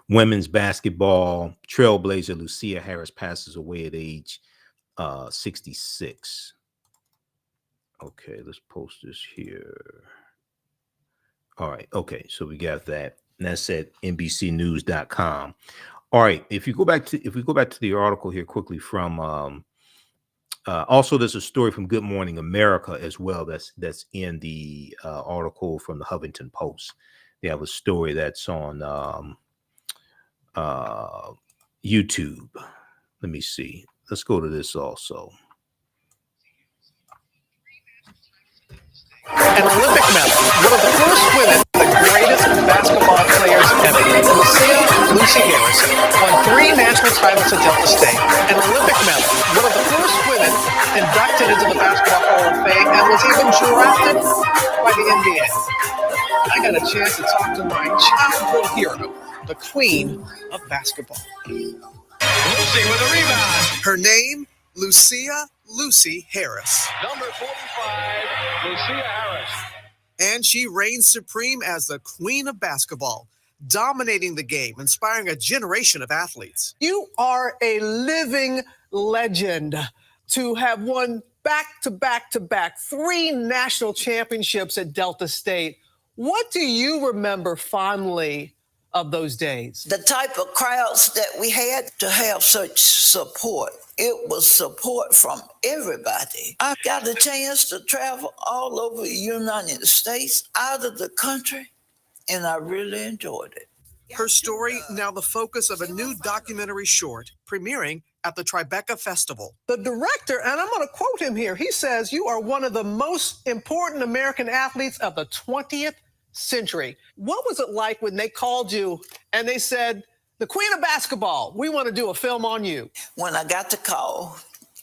Women's basketball trailblazer Lucia Harris passes away at age 66. Okay, let's post this here. All right. Okay, so we got that. And that's at NBCnews.com. All right. If we go back to the article here quickly from also there's a story from Good Morning America as well. That's in the article from the Huffington Post. They have a story that's on YouTube. Let me see. Let's go to this also. An Olympic medal, one of the first women, the greatest basketball players ever. Lucia Harris won 3 national titles at Delta State. An Olympic medal, one of the first women inducted into the Basketball Hall of Fame, and was even drafted by the NBA. I got a chance to talk to my childhood hero, the queen of basketball. Lucy with a rebound. Her name, Lucy Harris. Number 45, Lucia Harris. And she reigns supreme as the queen of basketball, dominating the game, inspiring a generation of athletes. You are a living legend to have won back-to-back 3 national championships at Delta State. What do you remember fondly of those days? The type of crowds that we had to have such support. It was support from everybody. I got a chance to travel all over the United States, out of the country, and I really enjoyed it. Her story now the focus of a new documentary short premiering at the Tribeca Festival. The director, and I'm going to quote him here, he says, "You are one of the most important American athletes of the 20th century." What was it like when they called you and they said, "The queen of basketball, we want to do a film on you"? When I got the call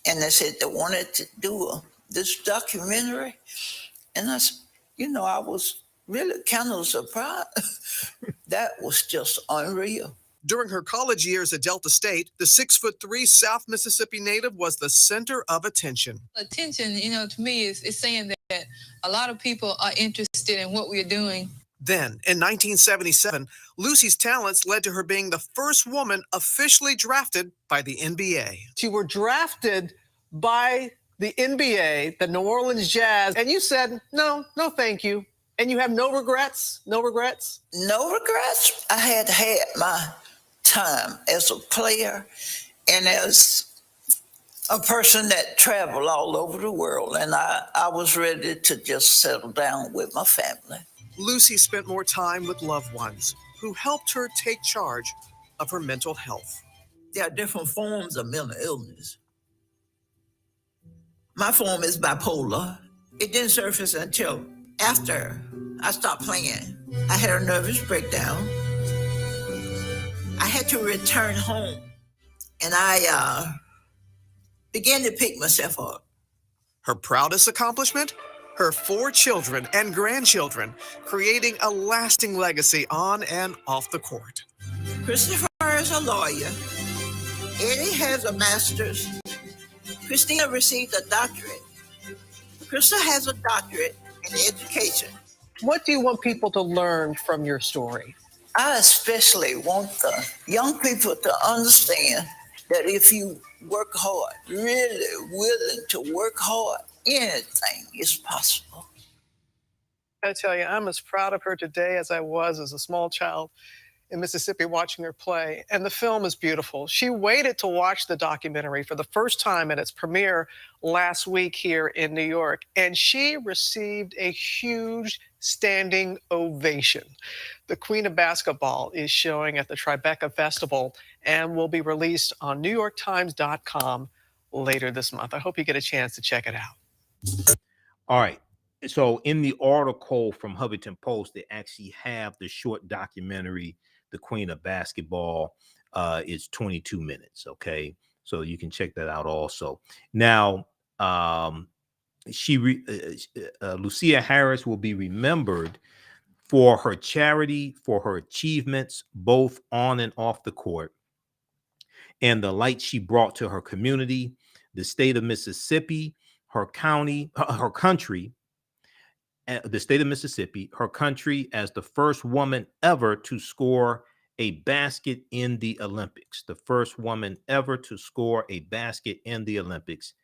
and they said they wanted to do this documentary, and I was really kind of surprised. That was just unreal. During her college years at Delta State, the 6'3" South Mississippi native was the center of attention. Attention, to me is saying that a lot of people are interested in what we're doing. Then, in 1977, Lucy's talents led to her being the first woman officially drafted by the NBA. You were drafted by the NBA, the New Orleans Jazz, and you said, no, thank you. And you have no regrets? No regrets? No regrets. I had my time as a player and as a person that traveled all over the world, and I was ready to just settle down with my family. Lucy spent more time with loved ones who helped her take charge of her mental health. There are different forms of mental illness. My form is bipolar. It didn't surface until after I stopped playing. I had a nervous breakdown. I had to return home, and I began to pick myself up. Her proudest accomplishment? Her 4 children and grandchildren, creating a lasting legacy on and off the court. Christopher is a lawyer. Eddie has a master's. Christina received a doctorate. Krista has a doctorate in education. What do you want people to learn from your story? I especially want the young people to understand that if you work hard, really willing to work hard, anything is possible. I tell you, I'm as proud of her today as I was as a small child in Mississippi watching her play. And the film is beautiful. She waited to watch the documentary for the first time at its premiere last week here in New York. And she received a huge standing ovation. The Queen of Basketball is showing at the Tribeca Festival and will be released on NewYorkTimes.com later this month. I hope you get a chance to check it out. All right. So in the article from Huffington Post, they actually have the short documentary, The Queen of Basketball. It's 22 minutes. Okay. So you can check that out also. Now, Lucia Harris will be remembered for her charity, for her achievements, both on and off the court, and the light she brought to her community, the state of Mississippi, her county, her country, the state of Mississippi, her country, as the first woman ever to score a basket in the Olympics, the first woman ever to score a basket in the Olympics,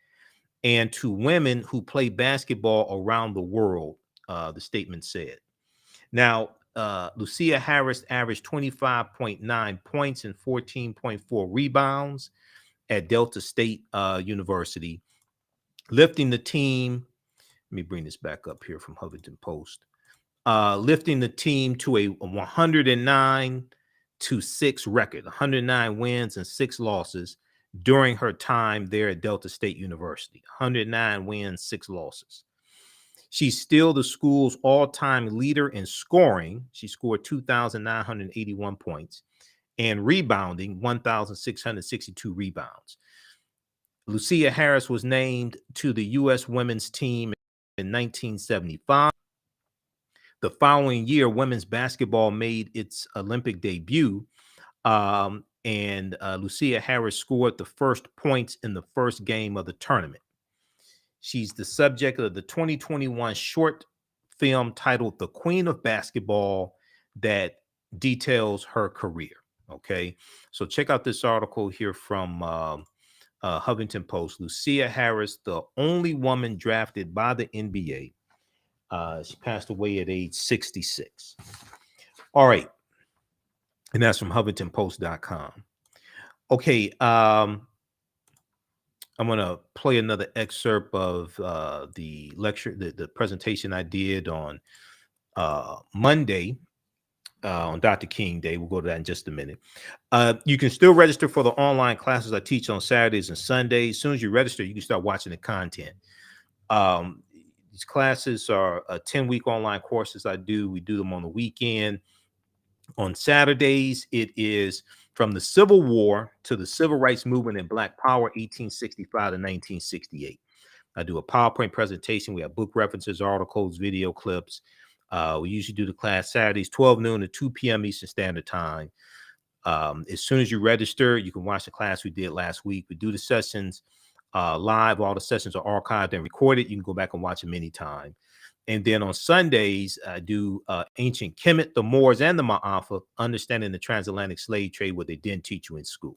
and to women who play basketball around the world, the statement said. Now, Lucia Harris averaged 25.9 points and 14.4 rebounds at Delta State University, lifting the team. Let me bring this back up here from Huffington Post. Lifting the team to a 109-6 record, 109 wins and 6 losses during her time there at Delta State University. 109 wins, 6 losses. She's still the school's all-time leader in scoring. She scored 2,981 points and rebounding 1,662 rebounds. Lucia Harris was named to the U.S. women's team in 1975. The following year, women's basketball made its Olympic debut, and Lucia Harris scored the first points in the first game of the tournament. She's the subject of the 2021 short film titled The Queen of Basketball that details her career. Okay, so check out this article here from Huffington Post. Lucia Harris, the only woman drafted by the NBA. She passed away at age 66. All right. And that's from HuffingtonPost.com. Okay. I'm going to play another excerpt of the lecture, the presentation I did on Monday on Dr. King Day. We'll go to that in just a minute. You can still register for the online classes I teach on Saturdays and Sundays. As soon as you register, you can start watching the content. These classes are 10-week online courses I do. We do them on the weekend. On Saturdays, it is from the Civil War to the Civil Rights Movement and Black Power, 1865 to 1968. I do a PowerPoint presentation. We have book references, articles, video clips. We usually do the class Saturdays, 12 noon to 2 p.m. Eastern Standard Time. As soon as you register, you can watch the class we did last week. We do the sessions live. All the sessions are archived and recorded. You can go back and watch them anytime. And then on Sundays, I do Ancient Kemet, the Moors, and the Ma'afa, understanding the transatlantic slave trade, what they didn't teach you in school.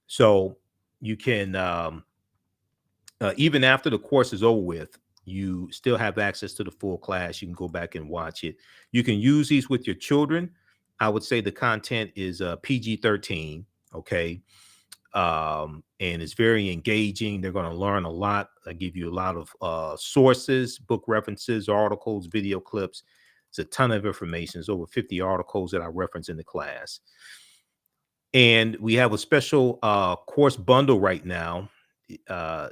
So you can, even after the course is over with, you still have access to the full class. You can go back and watch it. You can use these with your children. I would say the content is PG-13, okay? And it's very engaging. They're going to learn a lot. I give you a lot of sources, book references, articles, video clips. It's a ton of information. There's over 50 articles that I reference in the class. And we have a special course bundle right now.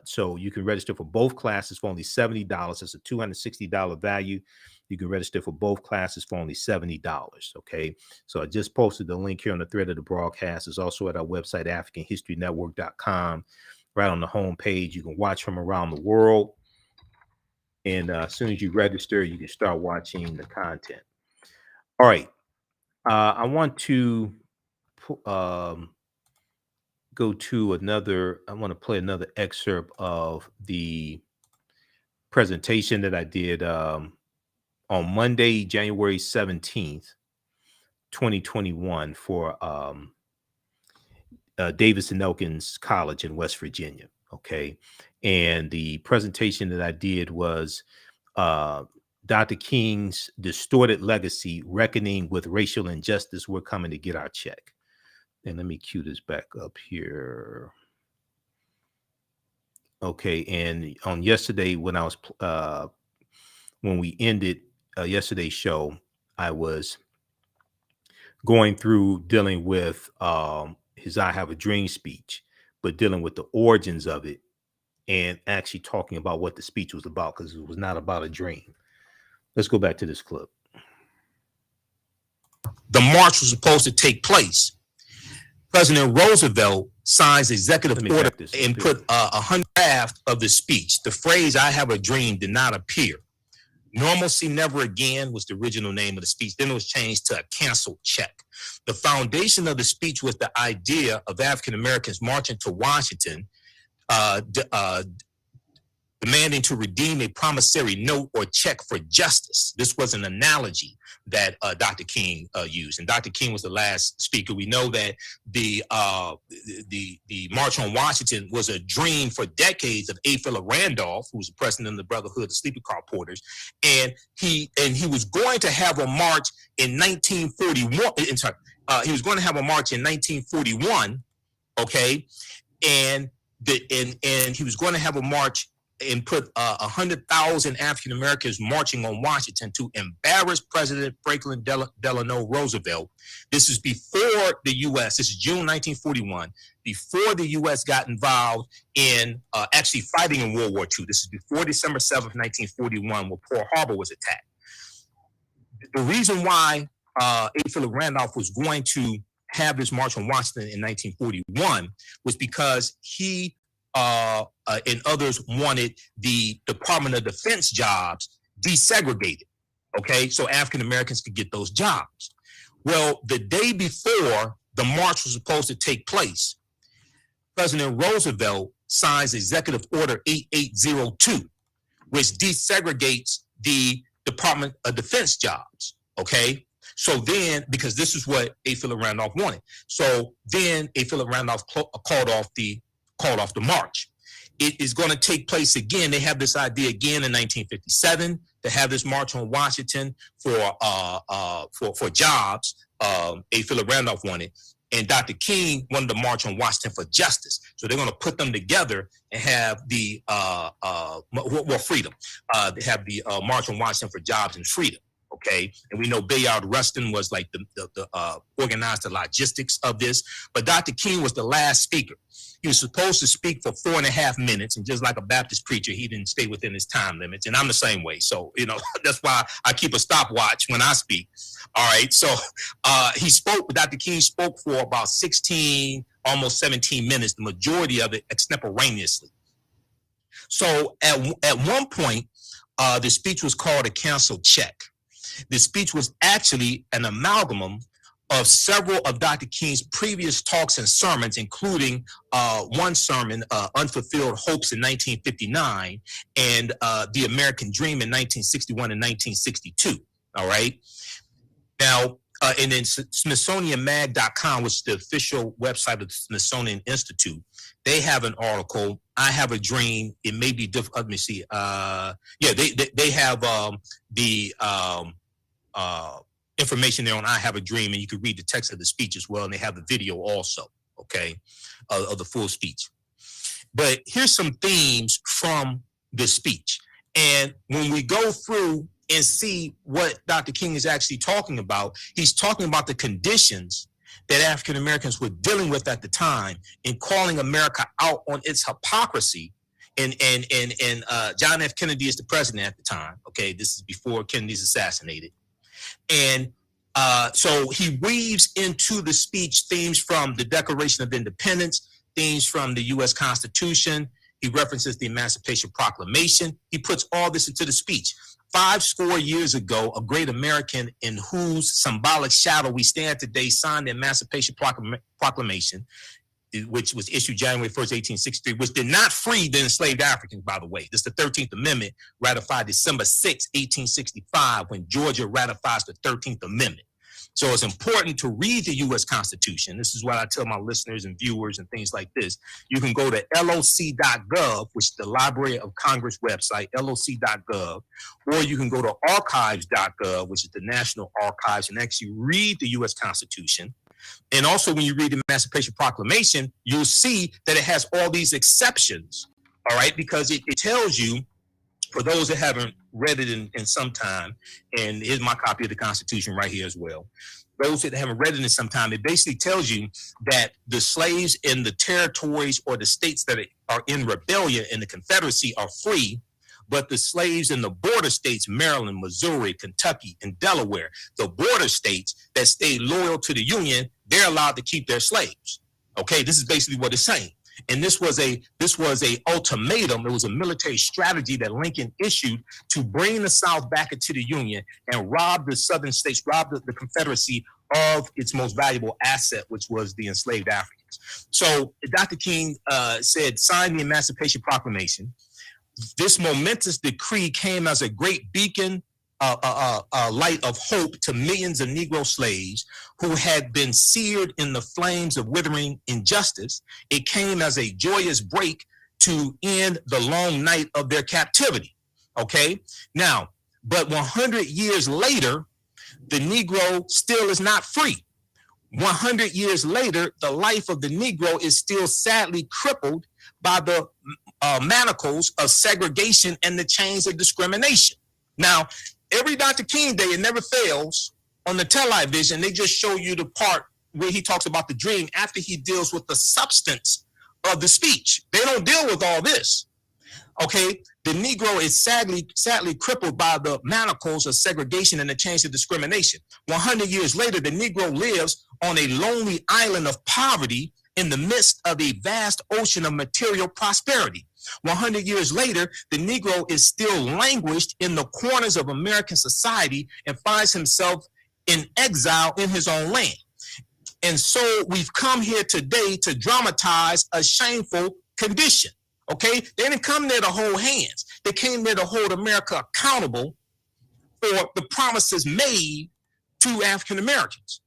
So you can register for both classes for only $70. It's a $260 value. You can register for both classes for only $70. Okay. So I just posted the link here on the thread of the broadcast. It's also at our website, AfricanHistoryNetwork.com. Right on the home page. You can watch from around the world. And as soon as you register, you can start watching the content. All right. I want to go to another. I want to play another excerpt of the presentation that I did on Monday, January 17th, 2021 for Davis and Elkins College in West Virginia. Okay. And the presentation that I did was Dr. King's Distorted Legacy, Reckoning with Racial Injustice. We're coming to get our check. And let me cue this back up here. Okay. And on yesterday, when I was, when we ended yesterday's show, I was going through dealing with his I Have a Dream speech, but dealing with the origins of it and actually talking about what the speech was about, because it was not about a dream. Let's go back to this clip. The march was supposed to take place. President Roosevelt signs executive order and put 100 draft of the speech. The phrase "I have a dream" did not appear. Normalcy Never Again was the original name of the speech. Then it was changed to a canceled check. The foundation of the speech was the idea of African Americans marching to Washington, demanding to redeem a promissory note or check for justice. This was an analogy that Dr. King used, and Dr. King was the last speaker. We know that the March on Washington was a dream for decades of A. Philip Randolph, who was the president of the Brotherhood of Sleeping Car Porters, and he was going to have a march in 1941. He was going to have a march in 1941, okay, and he was going to have a march and put 100,000 African Americans marching on Washington to embarrass President Franklin Delano Roosevelt. This is before the U.S. This is June 1941, before the U.S. got involved in actually fighting in World War II. This is before December 7th, 1941, where Pearl Harbor was attacked. The reason why A. Philip Randolph was going to have this march on Washington in 1941 was because he and others wanted the Department of Defense jobs desegregated, okay, so African Americans could get those jobs. Well, the day before the march was supposed to take place, President Roosevelt signs Executive Order 8802, which desegregates the Department of Defense jobs, okay? So then, because this is what A. Philip Randolph wanted, so then A. Philip Randolph called off the march. It is going to take place again. They have this idea again in 1957 to have this march on Washington for jobs. A. Philip Randolph wanted, and Dr. King wanted to march on Washington for justice. So they're going to put them together and have the freedom. They have the march on Washington for jobs and freedom. Okay, and we know Bayard Rustin was like the organized the logistics of this, but Dr. King was the last speaker. He was supposed to speak for 4.5 minutes, and just like a Baptist preacher, he didn't stay within his time limits, and I'm the same way. So, you know, that's why I keep a stopwatch when I speak. All right, so he spoke, Dr. King spoke for about 16, almost 17 minutes, the majority of it extemporaneously. So at one point, the speech was called a canceled check. The speech was actually an amalgam of several of Dr. King's previous talks and sermons, including one sermon, Unfulfilled Hopes in 1959, and The American Dream in 1961 and 1962, all right? Now, and then SmithsonianMag.com, which is the official website of the Smithsonian Institute, they have an article, I Have a Dream. It may be difficult, let me see. They have the information there on I Have a Dream, and you can read the text of the speech as well, and they have the video also, okay, of the full speech. But here's some themes from the speech. And when we go through and see what Dr. King is actually talking about, he's talking about the conditions that African Americans were dealing with at the time and calling America out on its hypocrisy. And John F. Kennedy is the president at the time, okay? This is before Kennedy's assassinated. And so he weaves into the speech themes from the Declaration of Independence, themes from the U.S. Constitution. He references the Emancipation Proclamation. He puts all this into the speech. 50 years ago, a great American in whose symbolic shadow we stand today signed the Emancipation Proclamation, which was issued January 1st, 1863, which did not free the enslaved Africans, by the way. This is the 13th Amendment, ratified December 6, 1865, when Georgia ratifies the 13th Amendment. So it's important to read the U.S. Constitution. This is what I tell my listeners and viewers and things like this. You can go to loc.gov, which is the Library of Congress website, loc.gov, or you can go to archives.gov, which is the National Archives, and actually read the U.S. Constitution. And also when you read the Emancipation Proclamation, you'll see that it has all these exceptions, all right, because it tells you, for those that haven't read it in some time, and here's my copy of the Constitution right here as well. Those that haven't read it in some time, it basically tells you that the slaves in the territories or the states that are in rebellion in the Confederacy are free, but the slaves in the border states, Maryland, Missouri, Kentucky, and Delaware, the border states that stay loyal to the Union, they're allowed to keep their slaves. Okay, this is basically what it's saying. And this was a ultimatum. It was a military strategy that Lincoln issued to bring the South back into the Union and rob the Southern states, rob the Confederacy of its most valuable asset, which was the enslaved Africans. So Dr. King said, sign the Emancipation Proclamation. This momentous decree came as a great beacon, a light of hope to millions of Negro slaves who had been seared in the flames of withering injustice. It came as a joyous break to end the long night of their captivity. Okay, now, but 100 years later, the Negro still is not free. 100 years later, the life of the Negro is still sadly crippled by the manacles of segregation and the chains of discrimination. Now, every Dr. King Day, it never fails, on the TEL-LIE-VISION, they just show you the part where he talks about the dream after he deals with the substance of the speech. They don't deal with all this. Okay, the Negro is sadly crippled by the manacles of segregation and the chains of discrimination. 100 years later, the Negro lives on a lonely island of poverty in the midst of a vast ocean of material prosperity. 100 years later, the Negro is still languished in the corners of American society and finds himself in exile in his own land. And so we've come here today to dramatize a shameful condition. Okay, they didn't come there to hold hands. They came there to hold America accountable for the promises made to African Americans.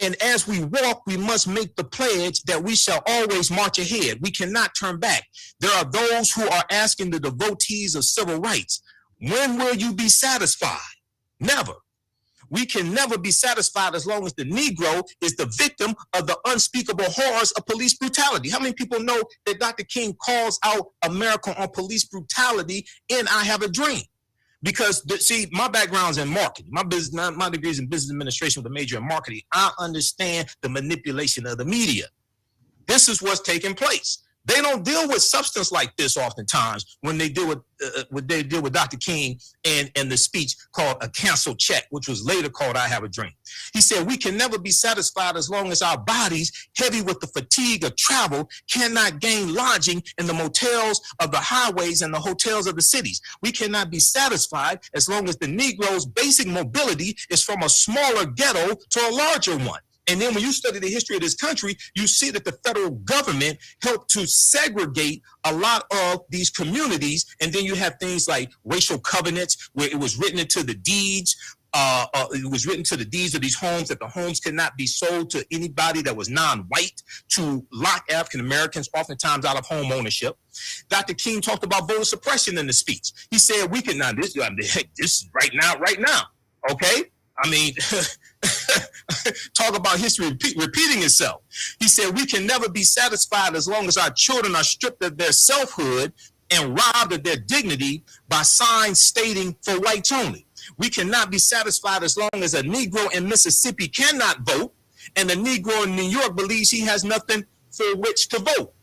And as we walk, we must make the pledge that we shall always march ahead. We cannot turn back. There are those who are asking the devotees of civil rights, when will you be satisfied? Never. We can never be satisfied as long as the Negro is the victim of the unspeakable horrors of police brutality. How many people know that Dr. King calls out America on police brutality in I Have a Dream? Because, see, my background's in marketing. My degree is in business administration with a major in marketing. I understand the manipulation of the media. This is what's taking place. They don't deal with substance like this oftentimes when they deal with Dr. King and the speech called A Canceled Check, which was later called I Have a Dream. He said, we can never be satisfied as long as our bodies, heavy with the fatigue of travel, cannot gain lodging in the motels of the highways and the hotels of the cities. We cannot be satisfied as long as the Negro's basic mobility is from a smaller ghetto to a larger one. And then when you study the history of this country, you see that the federal government helped to segregate a lot of these communities. And then you have things like racial covenants, where it was written into the deeds. It was written to the deeds of these homes that the homes could not be sold to anybody that was non-white, to lock African Americans oftentimes out of home ownership. Dr. King talked about voter suppression in the speech. He said, we can now, this is right now, okay? I mean, talk about history repeating itself. He said, we can never be satisfied as long as our children are stripped of their selfhood and robbed of their dignity by signs stating for whites only. We cannot be satisfied as long as a Negro in Mississippi cannot vote and the Negro in New York believes he has nothing for which to vote.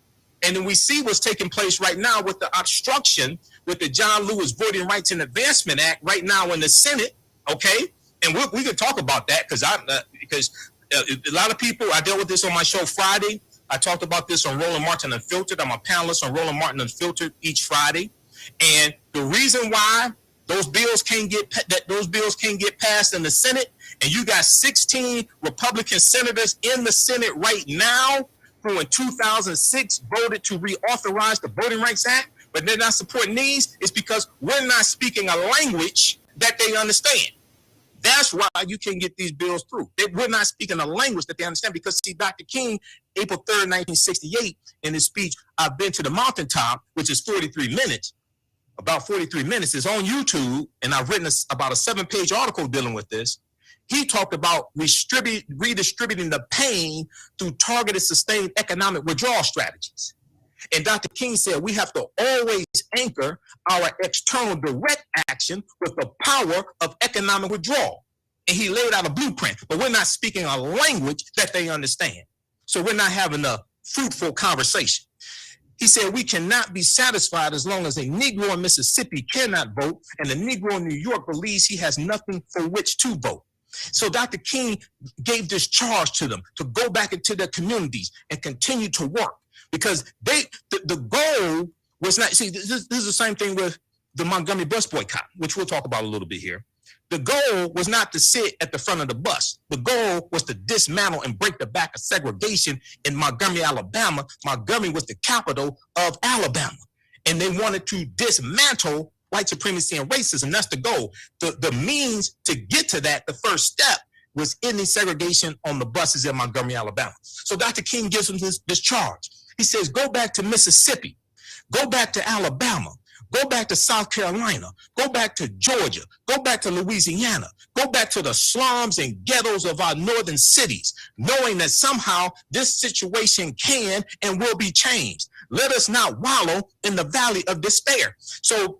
And then we see what's taking place right now with the obstruction with the John Lewis Voting Rights and Advancement Act right now in the Senate, okay? And we could talk about that because a lot of people, I dealt with this on my show Friday. I talked about this on Roland Martin Unfiltered. I'm a panelist on Roland Martin Unfiltered each Friday. And the reason why those bills can't get passed in the Senate, and you got 16 Republican senators in the Senate right now who in 2006 voted to reauthorize the Voting Rights Act, but they're not supporting these, is because we're not speaking a language that they understand. That's why you can get these bills through. We're not speaking a language that they understand because, see, Dr. King, April 3rd, 1968, in his speech, I've been to the mountaintop, which is 43 minutes, about 43 minutes, is on YouTube, and I've written about a 7-page article dealing with this. He talked about redistributing the pain through targeted, sustained economic withdrawal strategies. And Dr. King said we have to always anchor our external direct action with the power of economic withdrawal. And he laid out a blueprint, but we're not speaking a language that they understand. So we're not having a fruitful conversation. He said we cannot be satisfied as long as a Negro in Mississippi cannot vote and a Negro in New York believes he has nothing for which to vote. So Dr. King gave this charge to them to go back into their communities and continue to work, because the goal was not, see, this is the same thing with the Montgomery bus boycott, which we'll talk about a little bit here. The goal was not to sit at the front of the bus. The goal was to dismantle and break the back of segregation in Montgomery, Alabama. Montgomery was the capital of Alabama. And they wanted to dismantle white supremacy and racism. That's the goal. The means to get to that, the first step, was ending segregation on the buses in Montgomery, Alabama. So Dr. King gives them this charge. He says, go back to Mississippi, go back to Alabama, go back to South Carolina, go back to Georgia, go back to Louisiana, go back to the slums and ghettos of our northern cities, knowing that somehow this situation can and will be changed. Let us not wallow in the valley of despair. So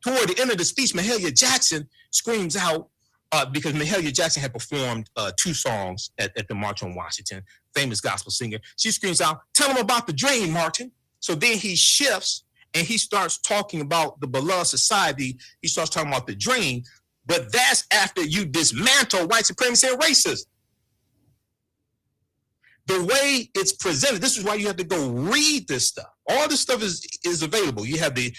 toward the end of the speech, Mahalia Jackson screams out, because Mahalia Jackson had performed 2 songs at the March on Washington, famous gospel singer. She screams out, tell them about the dream, Martin. So then he shifts and he starts talking about the beloved society. He starts talking about the dream, but that's after you dismantle white supremacy and racism. The way it's presented, this is why you have to go read this stuff. All this stuff is available. You have the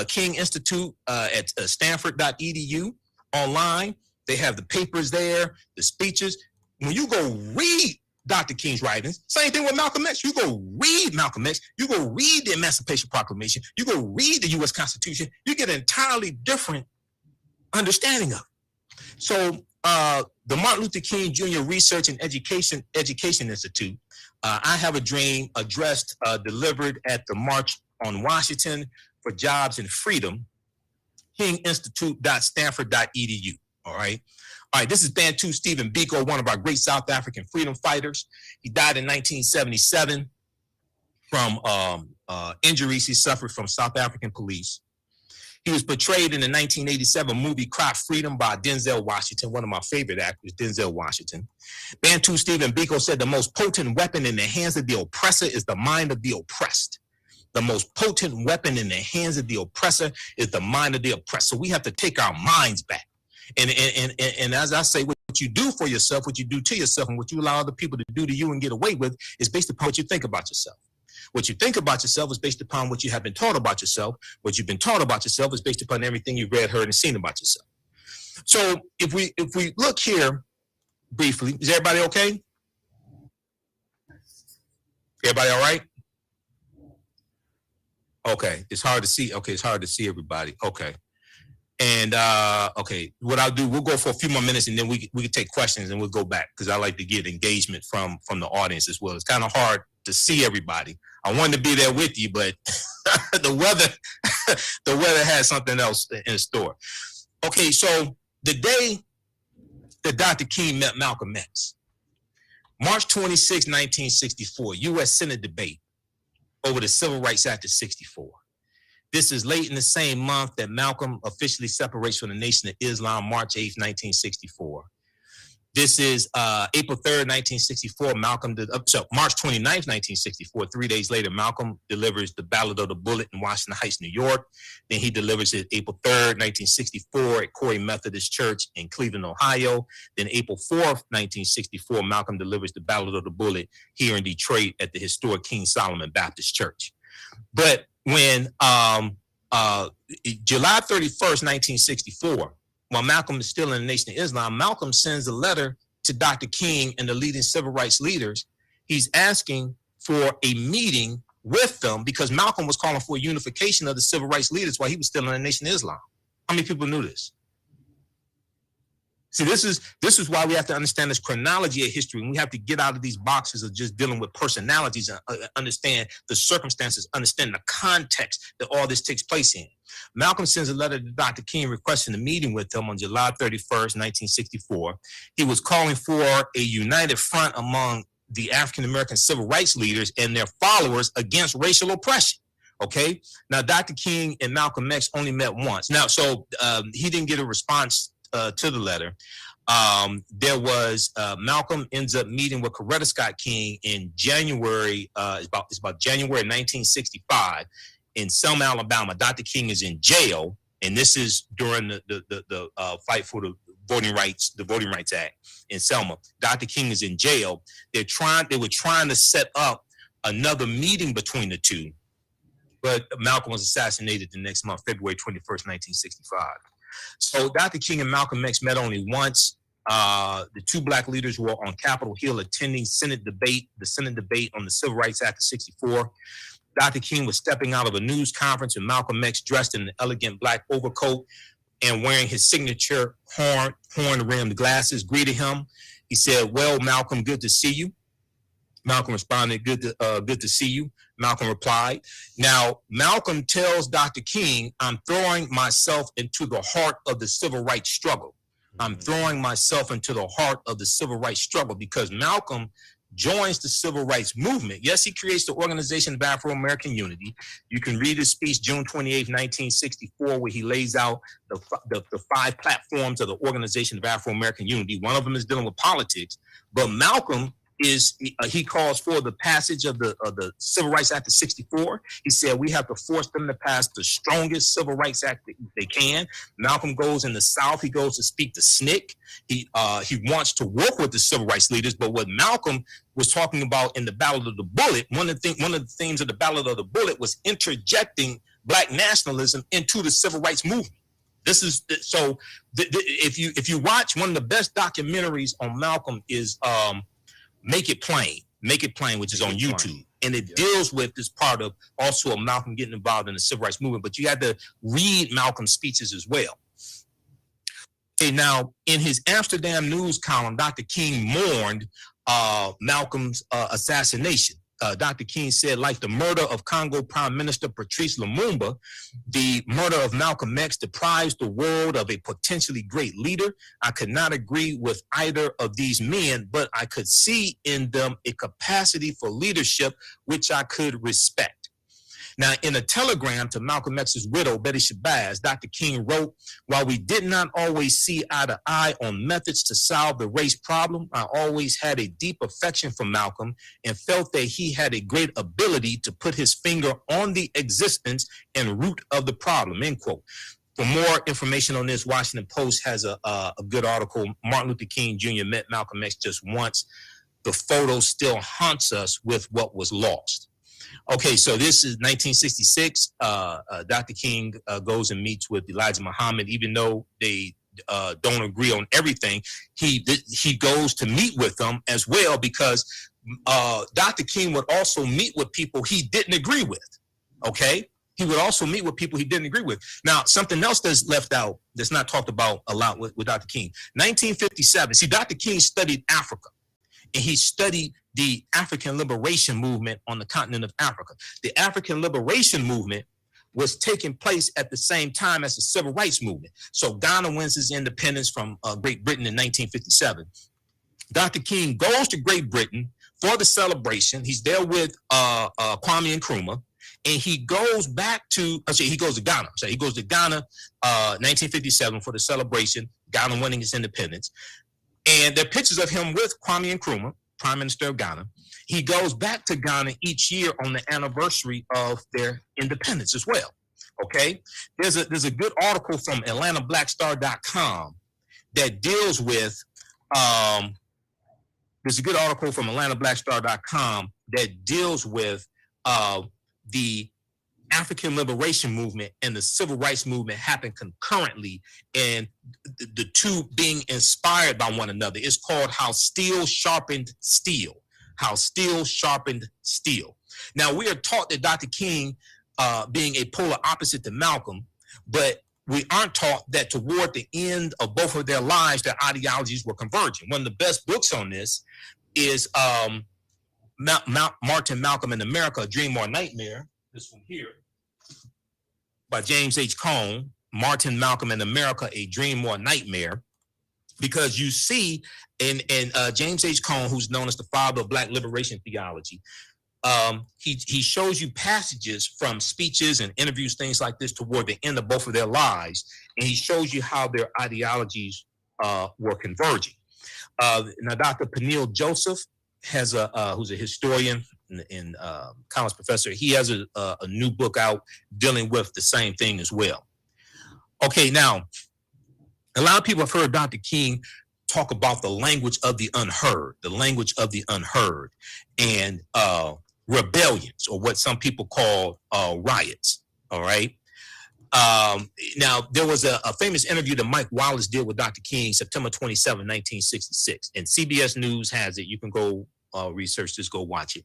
King Institute at stanford.edu online. They have the papers there, the speeches. When you go read Dr. King's writings, same thing with Malcolm X. You go read Malcolm X. You go read the Emancipation Proclamation. You go read the U.S. Constitution. You get an entirely different understanding of it. So the Martin Luther King Jr. Research and Education Institute, I Have a Dream, addressed, delivered at the March on Washington for Jobs and Freedom, kinginstitute.stanford.edu. All right. This is Bantu Stephen Biko, one of our great South African freedom fighters. He died in 1977 from injuries he suffered from South African police. He was portrayed in the 1987 movie Cry Freedom by Denzel Washington, one of my favorite actors, Denzel Washington. Bantu Stephen Biko said the most potent weapon in the hands of the oppressor is the mind of the oppressed. The most potent weapon in the hands of the oppressor is the mind of the oppressed. So we have to take our minds back. And as I say, what you do for yourself, what you do to yourself, and what you allow other people to do to you and get away with is based upon what you think about yourself. What you think about yourself is based upon what you have been taught about yourself. What you've been taught about yourself is based upon everything you've read, heard, and seen about yourself. So if we look here briefly, is everybody okay? Everybody all right? Okay, it's hard to see. Okay, it's hard to see everybody. Okay. And okay, what I'll do, we'll go for a few more minutes and then we can take questions and we'll go back, because I like to get engagement from the audience as well. It's kind of hard to see everybody. I wanted to be there with you, but the weather has something else in store. Okay, so the day that Dr. King met Malcolm X, March 26, 1964, U.S. Senate debate over the Civil Rights Act of 64. This is late in the same month that Malcolm officially separates from the Nation of Islam, March 8, 1964. This is April 3rd, 1964. March 29th, 1964. 3 days later, Malcolm delivers the Ballad of the Bullet in Washington Heights, New York. Then he delivers it April 3rd, 1964 at Corey Methodist Church in Cleveland, Ohio. Then April 4th, 1964, Malcolm delivers the Ballad of the Bullet here in Detroit at the historic King Solomon Baptist Church. But when July 31st, 1964, while Malcolm is still in the Nation of Islam, Malcolm sends a letter to Dr. King and the leading civil rights leaders. He's asking for a meeting with them because Malcolm was calling for a unification of the civil rights leaders while he was still in the Nation of Islam. How many people knew this? See, this is why we have to understand this chronology of history, and we have to get out of these boxes of just dealing with personalities and understand the circumstances, understand the context that all this takes place in. Malcolm sends a letter to Dr. King requesting a meeting with him on July 31st, 1964. He was calling for a united front among the African-American civil rights leaders and their followers against racial oppression. Okay. Now, Dr. King and Malcolm X only met once. Now, so he didn't get a response to the letter. There was Malcolm ends up meeting with Coretta Scott King in January. It's about January 1965 in Selma, Alabama. Dr. King is in jail, and this is during the fight for the Voting Rights Act in Selma. Dr. King is in jail. They were trying to set up another meeting between the two, but Malcolm was assassinated the next month, February 21st, 1965. So Dr. King and Malcolm X met only once. The two black leaders were on Capitol Hill attending the Senate debate on the Civil Rights Act of 64. Dr. King was stepping out of a news conference and Malcolm X, dressed in an elegant black overcoat and wearing his signature horn-rimmed glasses, greeted him. He said, "Well, Malcolm, good to see you." Malcolm responded, "Good to see you." Malcolm replied. Now, Malcolm tells Dr. King, "I'm throwing myself into the heart of the civil rights struggle. I'm throwing myself into the heart of the civil rights struggle," because Malcolm joins the civil rights movement. Yes, he creates the Organization of Afro-American Unity. You can read his speech, June 28, 1964, where he lays out the 5 platforms of the Organization of Afro-American Unity. One of them is dealing with politics, but Malcolm he calls for the passage of the Civil Rights Act of 64. He said we have to force them to pass the strongest Civil Rights Act that they can. Malcolm goes in the South. He goes to speak to SNCC. He wants to work with the civil rights leaders, but what Malcolm was talking about in the Battle of the Bullet, one of the themes of the Battle of the Bullet was interjecting black nationalism into the civil rights movement. This is so. If you watch, one of the best documentaries on Malcolm is Make It Plain, which is on YouTube. And it deals with this part of also Malcolm getting involved in the civil rights movement, but you had to read Malcolm's speeches as well. Okay, now in his Amsterdam news column, Dr. King mourned Malcolm's assassination. Dr. King said, like the murder of Congo Prime Minister Patrice Lumumba, the murder of Malcolm X deprives the world of a potentially great leader. I could not agree with either of these men, but I could see in them a capacity for leadership which I could respect. Now, in a telegram to Malcolm X's widow, Betty Shabazz, Dr. King wrote, "While we did not always see eye to eye on methods to solve the race problem, I always had a deep affection for Malcolm and felt that he had a great ability to put his finger on the existence and root of the problem," end quote. For more information on this, Washington Post has a good article. Martin Luther King Jr. met Malcolm X just once. The photo still haunts us with what was lost. Okay, so this is 1966. Dr. King goes and meets with Elijah Muhammad, even though they don't agree on everything. He goes to meet with them as well because Dr. King would also meet with people he didn't agree with. Okay, he would also meet with people he didn't agree with. Now, something else that's left out, that's not talked about a lot with Dr. King. 1957. See, Dr. King studied Africa, and he studied the African liberation movement on the continent of Africa. The African liberation movement was taking place at the same time as the civil rights movement. So Ghana wins its independence from Great Britain in 1957. Dr. King goes to Great Britain for the celebration. He's there with Kwame Nkrumah, and he goes back to, he goes to Ghana. So he goes to Ghana, 1957 for the celebration, Ghana winning its independence. And there are pictures of him with Kwame Nkrumah, Prime Minister of Ghana. He goes back to Ghana each year on the anniversary of their independence as well. Okay, there's a good article from AtlantaBlackStar.com that deals with the African liberation movement and the civil rights movement happened concurrently, and the two being inspired by one another. It's called How Steel Sharpened Steel. How Steel Sharpened Steel. Now, we are taught that Dr. King being a polar opposite to Malcolm, but we aren't taught that toward the end of both of their lives, their ideologies were converging. One of the best books on this is Martin Malcolm in America, A Dream or a Nightmare. This one here, by James H. Cone, Martin Malcolm in America, A Dream or a Nightmare, because you see in James H. Cone, who's known as the father of Black liberation theology, he shows you passages from speeches and interviews, things like this, toward the end of both of their lives, and he shows you how their ideologies were converging. Now, Dr. Peniel Joseph has who's a historian and college professor. He has a new book out dealing with the same thing as well. Okay, now A lot of people have heard Dr. King talk about the language of the unheard, and rebellions, or what some people call riots. All right. Now, there was a famous interview that Mike Wallace did with Dr. King September 27, 1966. And CBS News has it. You can go research this, go watch it.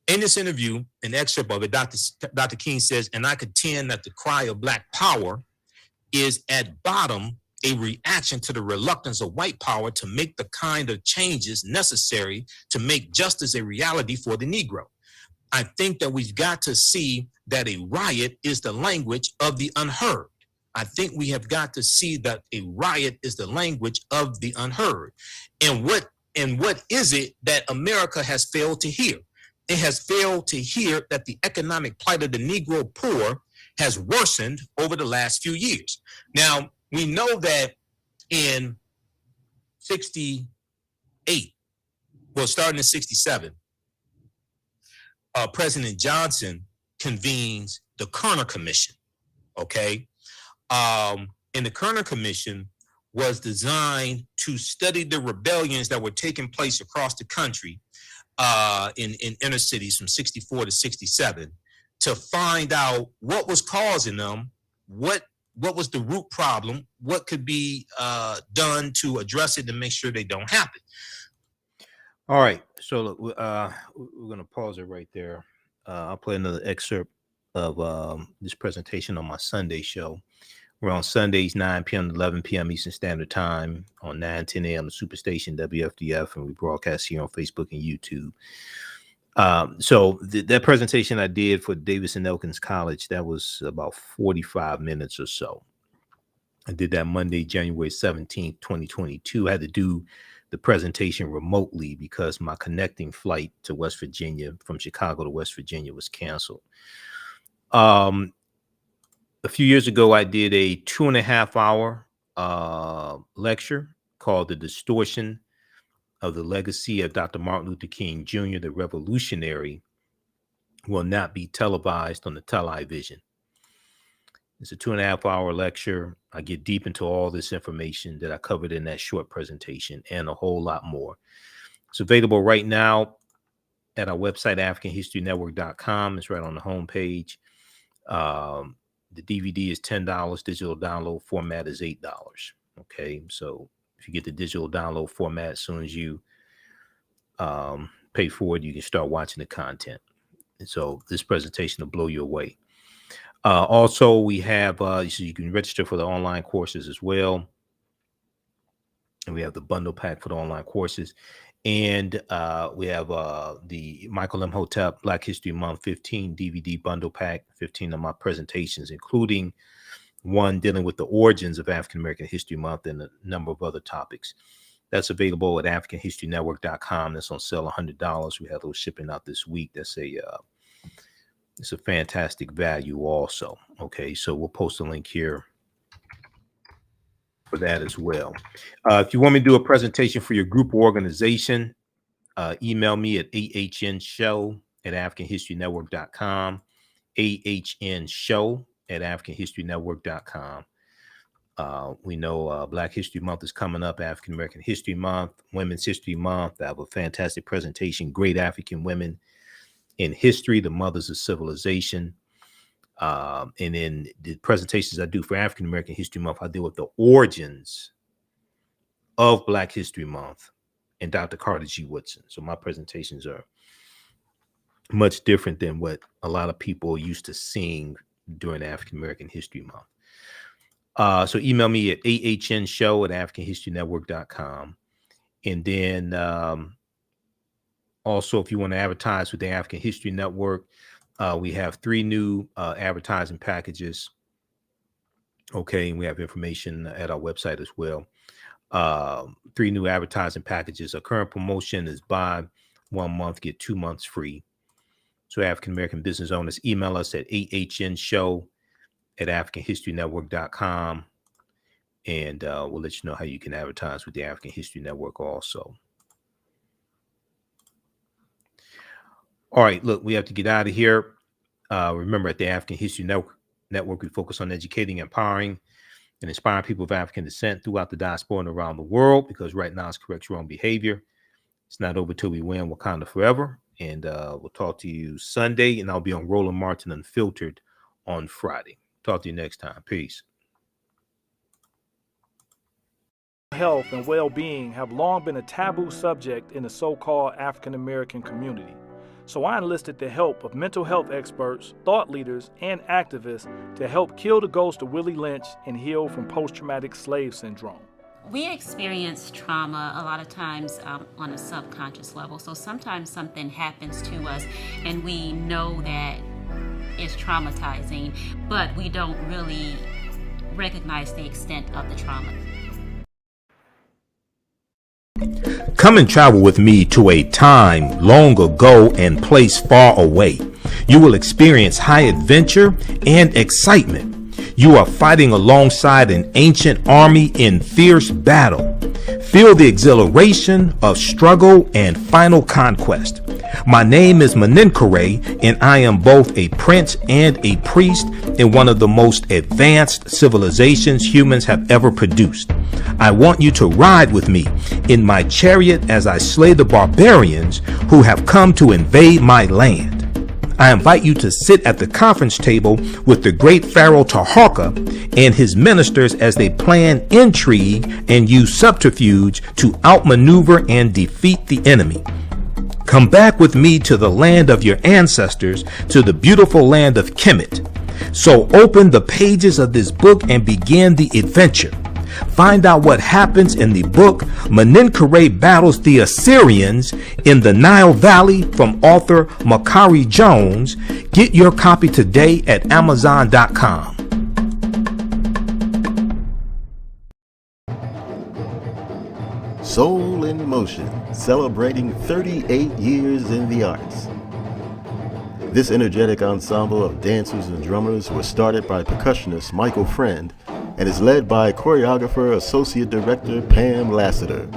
In this interview, an excerpt of it, Dr. King says, and I contend that the cry of Black power is at bottom a reaction to the reluctance of white power to make the kind of changes necessary to make justice a reality for the Negro. I think that we've got to see that a riot is the language of the unheard. I think we have got to see that a riot is the language of the unheard. And what is it that America has failed to hear? It has failed to hear that the economic plight of the Negro poor has worsened over the last few years. Now, we know that in 68, well, starting in 67, President Johnson convenes the Kerner Commission, okay? And the Kerner Commission was designed to study the rebellions that were taking place across the country in inner cities from 64 to 67 to find out what was causing them, what was the root problem, what could be done to address it and make sure they don't happen. All right, so look, we're going to pause it right there. I'll play another excerpt of this presentation on my Sunday show. We're on Sundays, 9 p.m. to 11 p.m. Eastern Standard Time on 9:10 a.m. the Superstation WFDF, and we broadcast here on Facebook and YouTube. So that presentation I did for Davis and Elkins College, that was about 45 minutes or so. I did that Monday, January 17th, 2022. I had to do the presentation remotely because my connecting flight to West Virginia from Chicago to West Virginia was canceled. A few years ago, I did a 2.5-hour lecture called The Distortion of the Legacy of Dr. Martin Luther King Jr., the Revolutionary, will not be televised on the TEL-LIE-VISION. It's a 2.5-hour lecture. I get deep into all this information that I covered in that short presentation and a whole lot more. It's available right now at our website, AfricanHistoryNetwork.com. It's right on the homepage. The DVD is $10. Digital download format is $8. Okay, so if you get the digital download format, as soon as you pay for it, you can start watching the content. And so this presentation will blow you away. Also, we have, so you can register for the online courses as well. And we have the bundle pack for the online courses. And we have the Michael Imhotep Black History Month 15 DVD bundle pack, 15 of my presentations, including one dealing with the origins of African American History Month and a number of other topics. That's available at AfricanHistoryNetwork.com. That's on sale, $100. We have those shipping out this week. That's it's a fantastic value also. Okay, so we'll post a link here for that as well. If you want me to do a presentation for your group or organization, email me at ahnshow@AfricanHistoryNetwork.com, ahnshow@AfricanHistoryNetwork.com. We know Black History Month is coming up, African American History Month, Women's History Month. I have a fantastic presentation, Great African Women in History, the Mothers of Civilization. And in the presentations I do for African American History Month, I deal with the origins of Black History Month and Dr. Carter G. Woodson. So my presentations are much different than what a lot of people are used to seeing during African American History Month. So email me at ahnshow@AfricanHistoryNetwork.com. And then also, if you want to advertise with the African History Network, we have 3 new advertising packages. Okay, and we have information at our website as well. 3 new advertising packages. Our current promotion is buy 1 month, get 2 months free. So African American business owners, email us at ahnshow@AfricanHistoryNetwork.com, and we'll let you know how you can advertise with the African History Network also. All right, look, we have to get out of here. Remember, at the African History Network, we focus on educating, empowering, and inspire people of African descent throughout the diaspora and around the world, because right now it's correct wrong behavior. It's not over till we win. Wakanda forever. And we'll talk to you Sunday, and I'll be on Roland Martin Unfiltered on Friday. Talk to you next time. Peace. Health and well-being have long been a taboo subject in the so-called African American community. So I enlisted the help of mental health experts, thought leaders, and activists to help kill the ghost of Willie Lynch and heal from post-traumatic slave syndrome. We experience trauma a lot of times on a subconscious level. So sometimes something happens to us and we know that it's traumatizing, but we don't really recognize the extent of the trauma. Come and travel with me to a time long ago and place far away. You will experience high adventure and excitement. You are fighting alongside an ancient army in fierce battle. Feel the exhilaration of struggle and final conquest. My name is Menenkere, and I am both a prince and a priest in one of the most advanced civilizations humans have ever produced. I want you to ride with me in my chariot as I slay the barbarians who have come to invade my land. I invite you to sit at the conference table with the great Pharaoh Taharka and his ministers as they plan intrigue and use subterfuge to outmaneuver and defeat the enemy. Come back with me to the land of your ancestors, to the beautiful land of Kemet. So open the pages of this book and begin the adventure. Find out what happens in the book Menenkere Battles the Assyrians in the Nile Valley from author Makari Jones. Get your copy today at Amazon.com. Soul in Motion, celebrating 38 years in the arts. This energetic ensemble of dancers and drummers was started by percussionist Michael Friend and is led by choreographer Associate Director Pam Lassiter.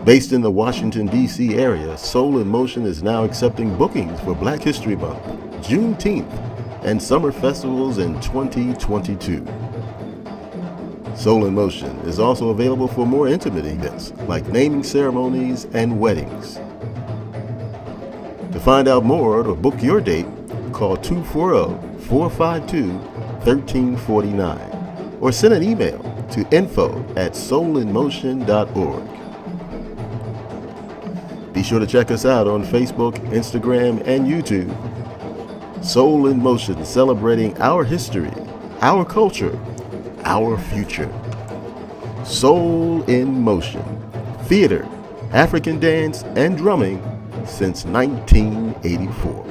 Based in the Washington, D.C. area, Soul in Motion is now accepting bookings for Black History Month, Juneteenth, and summer festivals in 2022. Soul in Motion is also available for more intimate events like naming ceremonies and weddings. To find out more or to book your date, call 240-452-1349 or send an email to info@soulinmotion.org. Be sure to check us out on Facebook, Instagram, and YouTube. Soul in Motion, celebrating our history, our culture, our future. Soul in Motion, theater, African dance, and drumming since 1984.